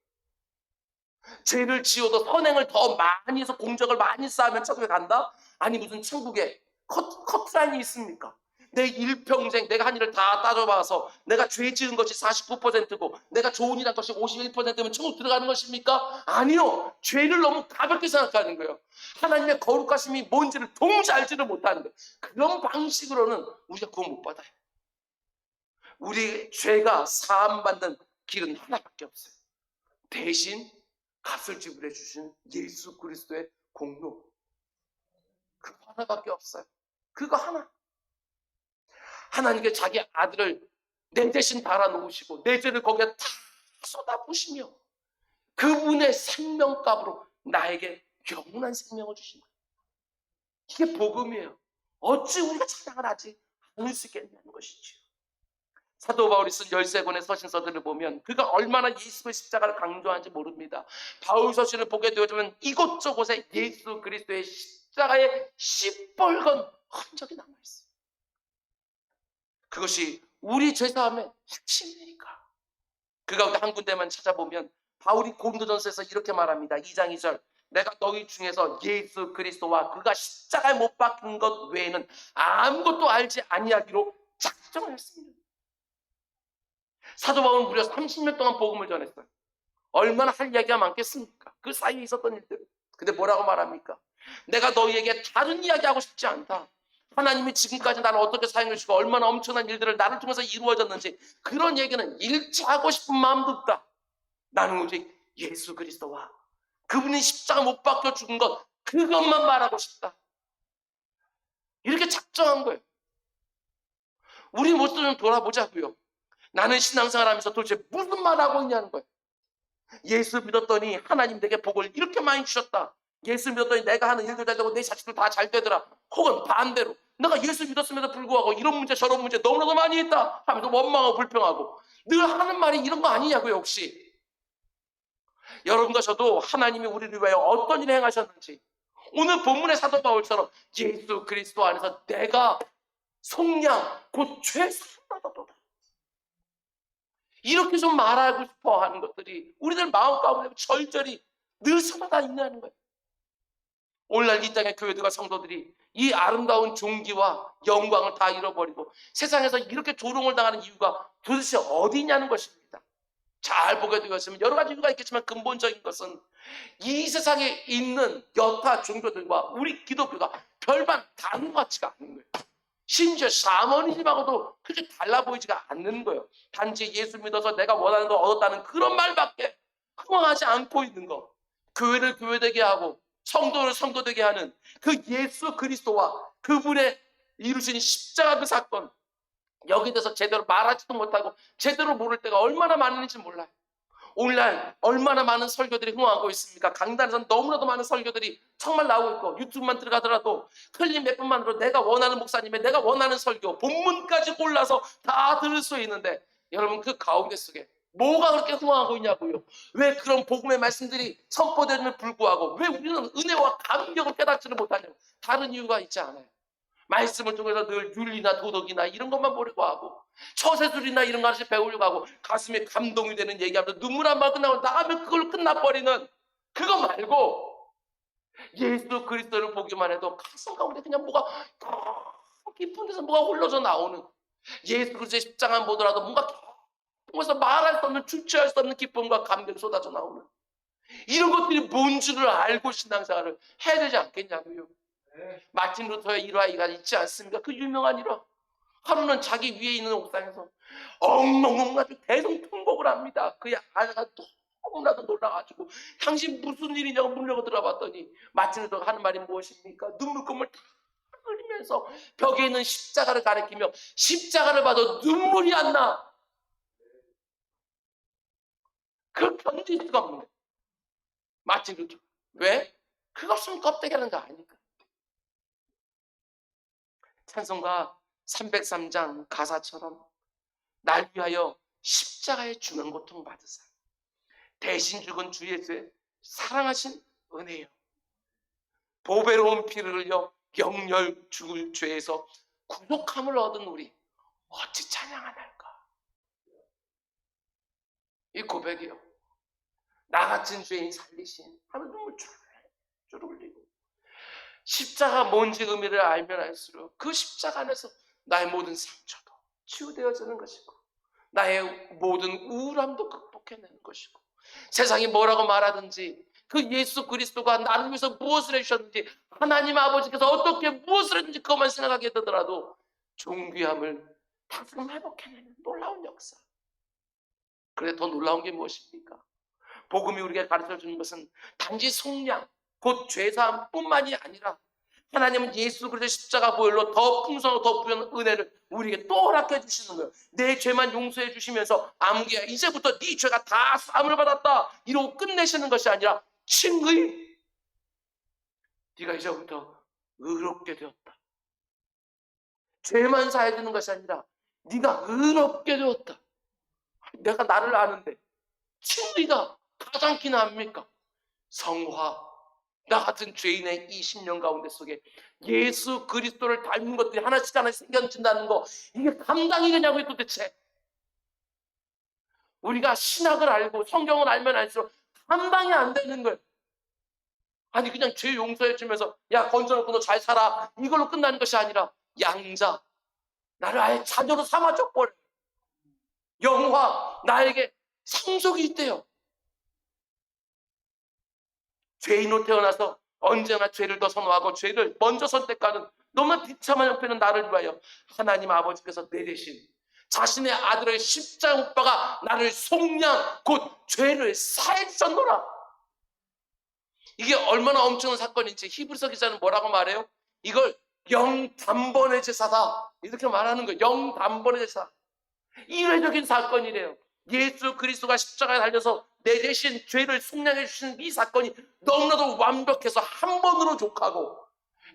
죄를 지어도 선행을 더 많이 해서 공적을 많이 쌓으면 천국에 간다? 아니, 무슨 천국에 커트라인이 있습니까? 내 일평생 내가 한 일을 다 따져봐서 내가 죄 지은 것이 49%고 내가 좋은 일 한 것이 51%면 천국 들어가는 것입니까? 아니요. 죄를 너무 가볍게 생각하는 거예요. 하나님의 거룩하심이 뭔지를 도무지 알지를 못하는 거예요. 그런 방식으로는 우리가 구원 못 받아요. 우리 죄가 사함받는 길은 하나밖에 없어요. 대신 값을 지불해 주신 예수 그리스도의 공로, 그거 하나밖에 없어요. 그거 하나. 하나님께 자기 아들을 내 대신 달아놓으시고 내 죄를 거기에 다 쏟아부으시며 그분의 생명값으로 나에게 영원한 생명을 주신 거예요. 이게 복음이에요. 어찌 우리가 찬양을 하지 않을 수 있겠냐는 것이지요. 사도 바울이 쓴 13권의 서신서들을 보면 그가 얼마나 예수의 십자가를 강조하는지 모릅니다. 바울 서신을 보게 되어지면 이곳저곳에 예수 그리스도의 십자가의 시뻘건 흔적이 남아있어요. 그것이 우리 죄사함의 핵심이니까. 그 가운데 한 군데만 찾아보면 바울이 고린도전서에서 이렇게 말합니다. 2장 2절, 내가 너희 중에서 예수 그리스도와 그가 십자가에 못 박힌 것 외에는 아무것도 알지 아니하기로 작정을 했습니다. 사도 바울은 무려 30년 동안 복음을 전했어요. 얼마나 할 이야기가 많겠습니까? 그 사이에 있었던 일들. 근데 뭐라고 말합니까? 내가 너희에게 다른 이야기하고 싶지 않다. 하나님이 지금까지 나를 어떻게 사용해 주시고 얼마나 엄청난 일들을 나를 통해서 이루어졌는지 그런 얘기는 일치하고 싶은 마음도 없다. 나는 오직 예수 그리스도와 그분이 십자가 못 박혀 죽은 것, 그것만 말하고 싶다. 이렇게 작정한 거예요. 우리 모습 좀 돌아보자고요. 나는 신앙생활 하면서 도대체 무슨 말 하고 있냐는 거예요. 예수 믿었더니 하나님 내게 복을 이렇게 많이 주셨다. 예수 믿었더니 내가 하는 일도 잘 되고 내 자식도 다 잘 되더라. 혹은 반대로 내가 예수 믿었음에도 불구하고 이런 문제 저런 문제 너무나도 많이 있다 하면서 원망하고 불평하고 늘 하는 말이 이런 거 아니냐고요. 혹시 여러분과 저도 하나님이 우리를 위하여 어떤 일을 행하셨는지 오늘 본문의 사도 바울처럼 예수 그리스도 안에서 내가 속량 곧 죄사함받았도다 이렇게 좀 말하고 싶어 하는 것들이 우리들 마음 가운데 절절히 늘 쏟아다 있는 거예요. 오늘날 이 땅의 교회들과 성도들이 이 아름다운 종기와 영광을 다 잃어버리고 세상에서 이렇게 조롱을 당하는 이유가 도대체 어디냐는 것입니다. 잘 보게 되었으면 여러 가지 이유가 있겠지만 근본적인 것은 이 세상에 있는 여타 종교들과 우리 기독교가 별반 다른 것 같지가 않은 거예요. 심지어 샤머니즘하고도 그렇게 달라 보이지가 않는 거예요. 단지 예수 믿어서 내가 원하는 걸 얻었다는 그런 말밖에 흥황하지 않고 있는 거. 교회를 교회되게 하고 성도를 성도되게 하는 그 예수 그리스도와 그분의 이루신 십자가 그 사건, 여기 대해서 제대로 말하지도 못하고 제대로 모를 때가 얼마나 많은지 몰라요. 오늘날 얼마나 많은 설교들이 흥황하고 있습니까? 강단에서는 너무나도 많은 설교들이 정말 나오고 있고 유튜브만 들어가더라도 클립 몇 분만으로 내가 원하는 목사님의 내가 원하는 설교 본문까지 골라서 다 들을 수 있는데 여러분 그 가운데 속에 뭐가 그렇게 흥황하고 있냐고요. 왜 그런 복음의 말씀들이 선포되는 불구하고 왜 우리는 은혜와 감격을 깨닫지를 못하냐고. 다른 이유가 있지 않아요. 말씀을 통해서 늘 윤리나 도덕이나 이런 것만 보려고 하고 처세술이나 이런 거 하나씩 배우려고 하고 가슴에 감동이 되는 얘기하면서 눈물 한 방 끝나고 나가면 그걸로 끝나버리는 그거 말고 예수 그리스도를 보기만 해도 가슴 가운데 그냥 뭐가 깊은 데서 뭐가 흘러져 나오는 예수 그리스도의 십자가만 보더라도 뭔가 통해서 말할 수 없는 주체할 수 없는 기쁨과 감격이 쏟아져 나오는 이런 것들이 뭔 줄을 알고 신앙생활을 해야 되지 않겠냐고요. 마틴 루터의 일화가 있지 않습니까? 그 유명한 일화. 하루는 자기 위에 있는 옥상에서 엉엉엉 아주 대성통곡을 합니다. 그의 아내가 너무나도 놀라가지고 당신 무슨 일이냐고 물려고 들어봤더니 마틴 루터가 하는 말이 무엇입니까? 눈물금을 다 흘리면서 벽에 있는 십자가를 가리키며 십자가를 봐도 눈물이 안 나. 그걸 견딜 수가 없는 거예요. 마틴 루터. 왜? 그것은 껍데기 하는 거 아니까. 찬송가 303장 가사처럼 날 위하여 십자가에 죽는 고통 받으사 대신 죽은 주 예수의 사랑하신 은혜요. 보배로운 피를 흘려 영열 죽을 죄에서 구속함을 얻은 우리 어찌 찬양하날까. 이 고백이요. 나 같은 죄인 살리신 하면 눈물 줄 흘리고, 십자가 뭔지 의미를 알면 알수록 그 십자가 안에서 나의 모든 상처도 치유되어지는 것이고, 나의 모든 우울함도 극복해내는 것이고, 세상이 뭐라고 말하든지 그 예수 그리스도가 나를 위해서 무엇을 해주셨는지, 하나님 아버지께서 어떻게 무엇을 했는지 그것만 생각하게 되더라도 존귀함을 다시금 회복해내는 놀라운 역사. 그래, 더 놀라운 게 무엇입니까? 복음이 우리에게 가르쳐주는 것은 단지 속량, 곧 죄사함뿐만이 아니라 하나님은 예수 그리스도의 십자가 보혈로 더 풍성하고 더 부유한 은혜를 우리에게 또 허락해 주시는 거예요. 내 죄만 용서해 주시면서 아무개야 이제부터 네 죄가 다 사함을 받았다 이러고 끝내시는 것이 아니라 친구이 네가 이제부터 의롭게 되었다. 죄만 사야 되는 것이 아니라 네가 의롭게 되었다. 내가 나를 아는데 친구이가 가장 기나 합니까? 성화. 나 같은 죄인의 이 10년 가운데 속에 예수 그리스도를 닮은 것들이 하나씩 하나씩 생겨진다는 거, 이게 감당이 되냐고요 도대체. 우리가 신학을 알고 성경을 알면 알수록 감당이 안 되는 거예요. 아니 그냥 죄 용서해 주면서 야 건져놓고 너 잘 살아 이걸로 끝나는 것이 아니라 양자, 나를 아예 자녀로 삼아줘 버려. 영화, 나에게 상속이 있대요. 죄인으로 태어나서 언제나 죄를 더 선호하고 죄를 먼저 선택하는 너무나 비참한 형편은 나를 위하여 하나님 아버지께서 내 대신 자신의 아들의 십자가 못 박아 나를 속량, 곧 죄를 사해 주셨노라. 이게 얼마나 엄청난 사건인지 히브리서 기자는 뭐라고 말해요? 이걸 영단번의 제사다 이렇게 말하는 거예요. 영단번의 제사. 이례적인 사건이래요. 예수 그리스도가 십자가에 달려서 내 대신 죄를 속량해 주시는 이 사건이 너무나도 완벽해서 한 번으로 족하고,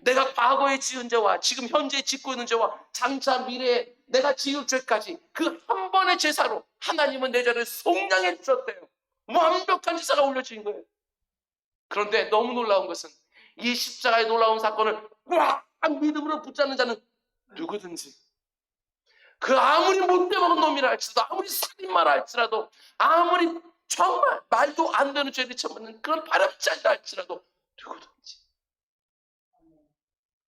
내가 과거에 지은 죄와 지금 현재 짓고 있는 죄와 장차 미래에 내가 지을 죄까지 그 한 번의 제사로 하나님은 내 죄를 속량해 주셨대요. 완벽한 제사가 올려진 거예요. 그런데 너무 놀라운 것은 이 십자가의 놀라운 사건을 꽉 믿음으로 붙잡는 자는 누구든지, 그 아무리 못돼 먹은 놈이라 할지라도, 아무리 살인마라 할지라도, 아무리 정말 말도 안 되는 죄를 쳐먹는 그런 바람자리라 할지라도 누구든지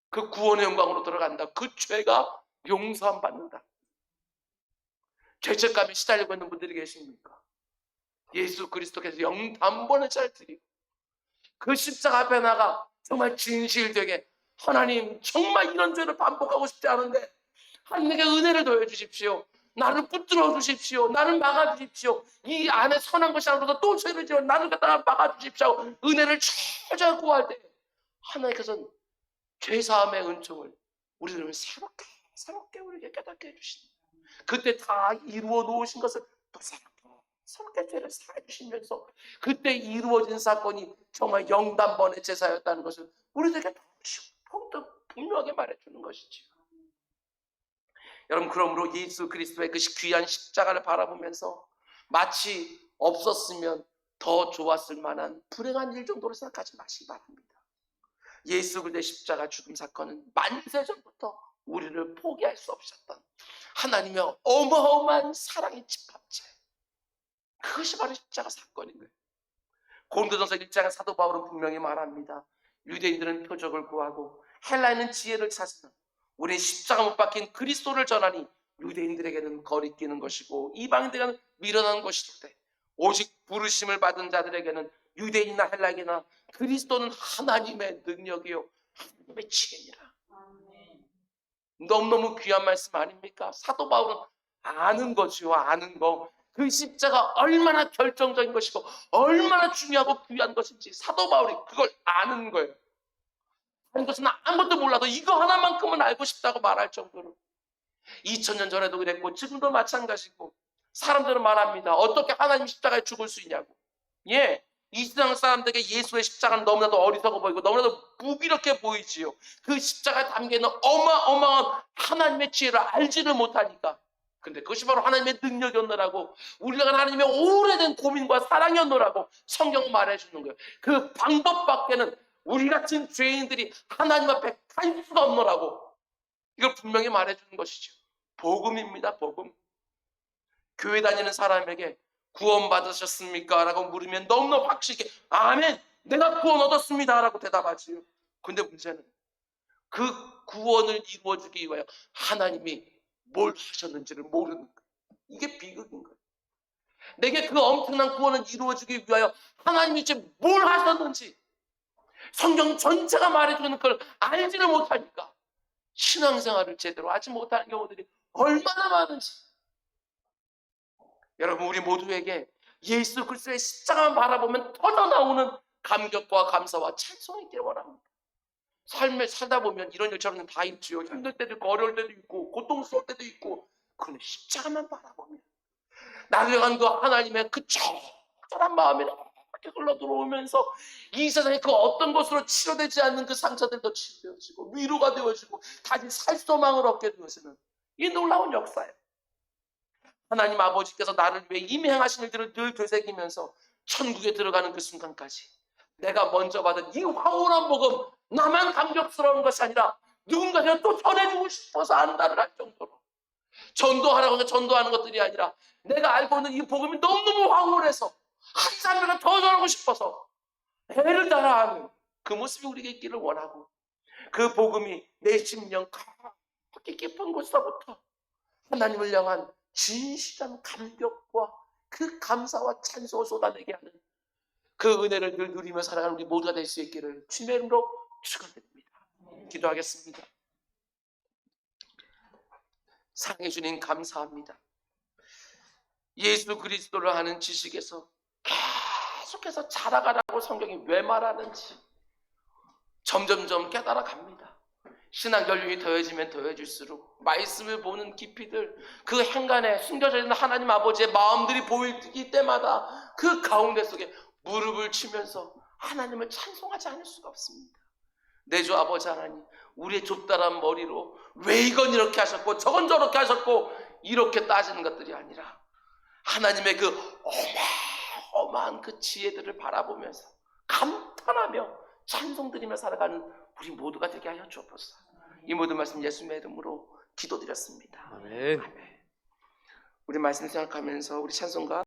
그 구원의 영광으로 들어간다. 그 죄가 용서함 받는다. 죄책감에 시달리고 있는 분들이 계십니까? 예수 그리스도께서 영단번의 잘 드리고 그 십자가 앞에 나가 정말 진실되게 하나님 정말 이런 죄를 반복하고 싶지 않은데 하나님께 은혜를 더해 주십시오. 나를 붙들어 주십시오. 나를 막아 주십시오. 이 안에 선한 것이 아니라도 또 죄를 지어 나를 갖다가 막아 주십시오. 은혜를 찾아 구할 때 하나님께서는 죄사함의 은총을 우리들은 새롭게 우리에게 깨닫게 해주신다. 그때 다 이루어 놓으신 것을 또 새롭게 죄를 사해주시면서 그때 이루어진 사건이 정말 영단번의 제사였다는 것을 우리들에게 더욱더 분명하게 말해주는 것이지요. 여러분, 그러므로 예수 그리스도의 그 귀한 십자가를 바라보면서 마치 없었으면 더 좋았을 만한 불행한 일 정도로 생각하지 마시기 바랍니다. 예수 그리스도의 십자가 죽음 사건은 만세 전부터 우리를 포기할 수 없었던 하나님의 어마어마한 사랑의 집합체, 그것이 바로 십자가 사건인 거예요. 고린도전서 1장에 사도 바울은 분명히 말합니다. 유대인들은 표적을 구하고 헬라인은 지혜를 찾으며 우리는 십자가 못 박힌 그리스도를 전하니 유대인들에게는 거리끼는 것이고 이방인들에게는 미련한 것이되 오직 부르심을 받은 자들에게는 유대인이나 헬라인이나 그리스도는 하나님의 능력이요 하나님의 지혜니라. 너무너무 귀한 말씀 아닙니까? 사도 바울은 아는 거지요. 아는 거. 그 십자가 얼마나 결정적인 것이고 얼마나 중요하고 귀한 것인지 사도 바울이 그걸 아는 거예요. 아는 것은 아무것도 몰라도 이거 하나만큼은 알고 싶다고 말할 정도로 2000년 전에도 그랬고 지금도 마찬가지고, 사람들은 말합니다. 어떻게 하나님 십자가에 죽을 수 있냐고. 예, 이 세상 사람들에게 예수의 십자가는 너무나도 어리석어 보이고 너무나도 무기력해 보이지요. 그 십자가에 담겨있는 어마어마한 하나님의 지혜를 알지를 못하니까 근데 그것이 바로 하나님의 능력이었노라고, 우리가 하나님의 오래된 고민과 사랑이었노라고 성경은 말해주는 거예요. 그 방법밖에는 우리 같은 죄인들이 하나님 앞에 갈 수가 없노라고, 이걸 분명히 말해주는 것이죠. 복음입니다. 복음. 교회 다니는 사람에게 구원 받으셨습니까? 라고 물으면 너무나 확실하게 아멘, 내가 구원 얻었습니다 라고 대답하지요. 근데 문제는 그 구원을 이루어주기 위하여 하나님이 뭘 하셨는지를 모르는 거예요. 이게 비극인 거예요. 내게 그 엄청난 구원을 이루어주기 위하여 하나님이 이제 뭘 하셨는지 성경 전체가 말해주는 걸 알지를 못하니까 신앙생활을 제대로 하지 못하는 경우들이 얼마나 많은지. 여러분, 우리 모두에게 예수 그리스도의 십자가만 바라보면 터져나오는 감격과 감사와 찬송이 있기를 원합니다. 삶을 살다 보면 이런 일처럼 다 있지요. 힘들 때도 있고 어려울 때도 있고 고통스러울 때도 있고, 그런데 십자가만 바라보면 나를 향한 그 하나님의 그 적절한 마음이 이렇게 흘러들어오면서 이 세상에 그 어떤 것으로 치료되지 않는 그 상처들도 치료되어지고 위로가 되어지고 다시 살 소망을 얻게 되어지는 이 놀라운 역사예요. 하나님 아버지께서 나를 위해 이미 행하신 일들을 늘 되새기면서 천국에 들어가는 그 순간까지 내가 먼저 받은 이 황홀한 복음, 나만 감격스러운 것이 아니라 누군가에게 또 전해주고 싶어서 안다를 할 정도로, 전도하라고 하면 전도하는 것들이 아니라 내가 알고 있는 이 복음이 너무너무 황홀해서 한 사람에게 더 전하고 싶어서 애를 따라하는 그 모습이 우리에게 있기를 원하고, 그 복음이 내 심령 깊이 깊은 곳에서부터 하나님을 향한 진실한 감격과 그 감사와 찬송을 쏟아내게 하는 그 은혜를 늘 누리며 살아가는 우리 모두가 될 수 있기를 주님의 이름으로 축원드립니다. 기도하겠습니다. 사랑해 주님 감사합니다. 예수 그리스도를 아는 지식에서 계속해서 자라가라고 성경이 왜 말하는지 점점점 깨달아갑니다. 신앙 연륜이 더해지면 더해질수록 말씀을 보는 깊이들, 그 행간에 숨겨져 있는 하나님 아버지의 마음들이 보일 때마다 그 가운데 속에 무릎을 치면서 하나님을 찬송하지 않을 수가 없습니다. 내 주 아버지 하나님, 우리의 좁다란 머리로 왜 이건 이렇게 하셨고 저건 저렇게 하셨고 이렇게 따지는 것들이 아니라 하나님의 그 어마어마한 그 지혜들을 바라보면서 감탄하며 찬송드리며 살아가는 우리 모두가 되게 하여 주옵소서. 이 모든 말씀 예수님의 이름으로 기도드렸습니다. 아멘. 아멘. 우리 말씀 생각하면서 우리 찬송가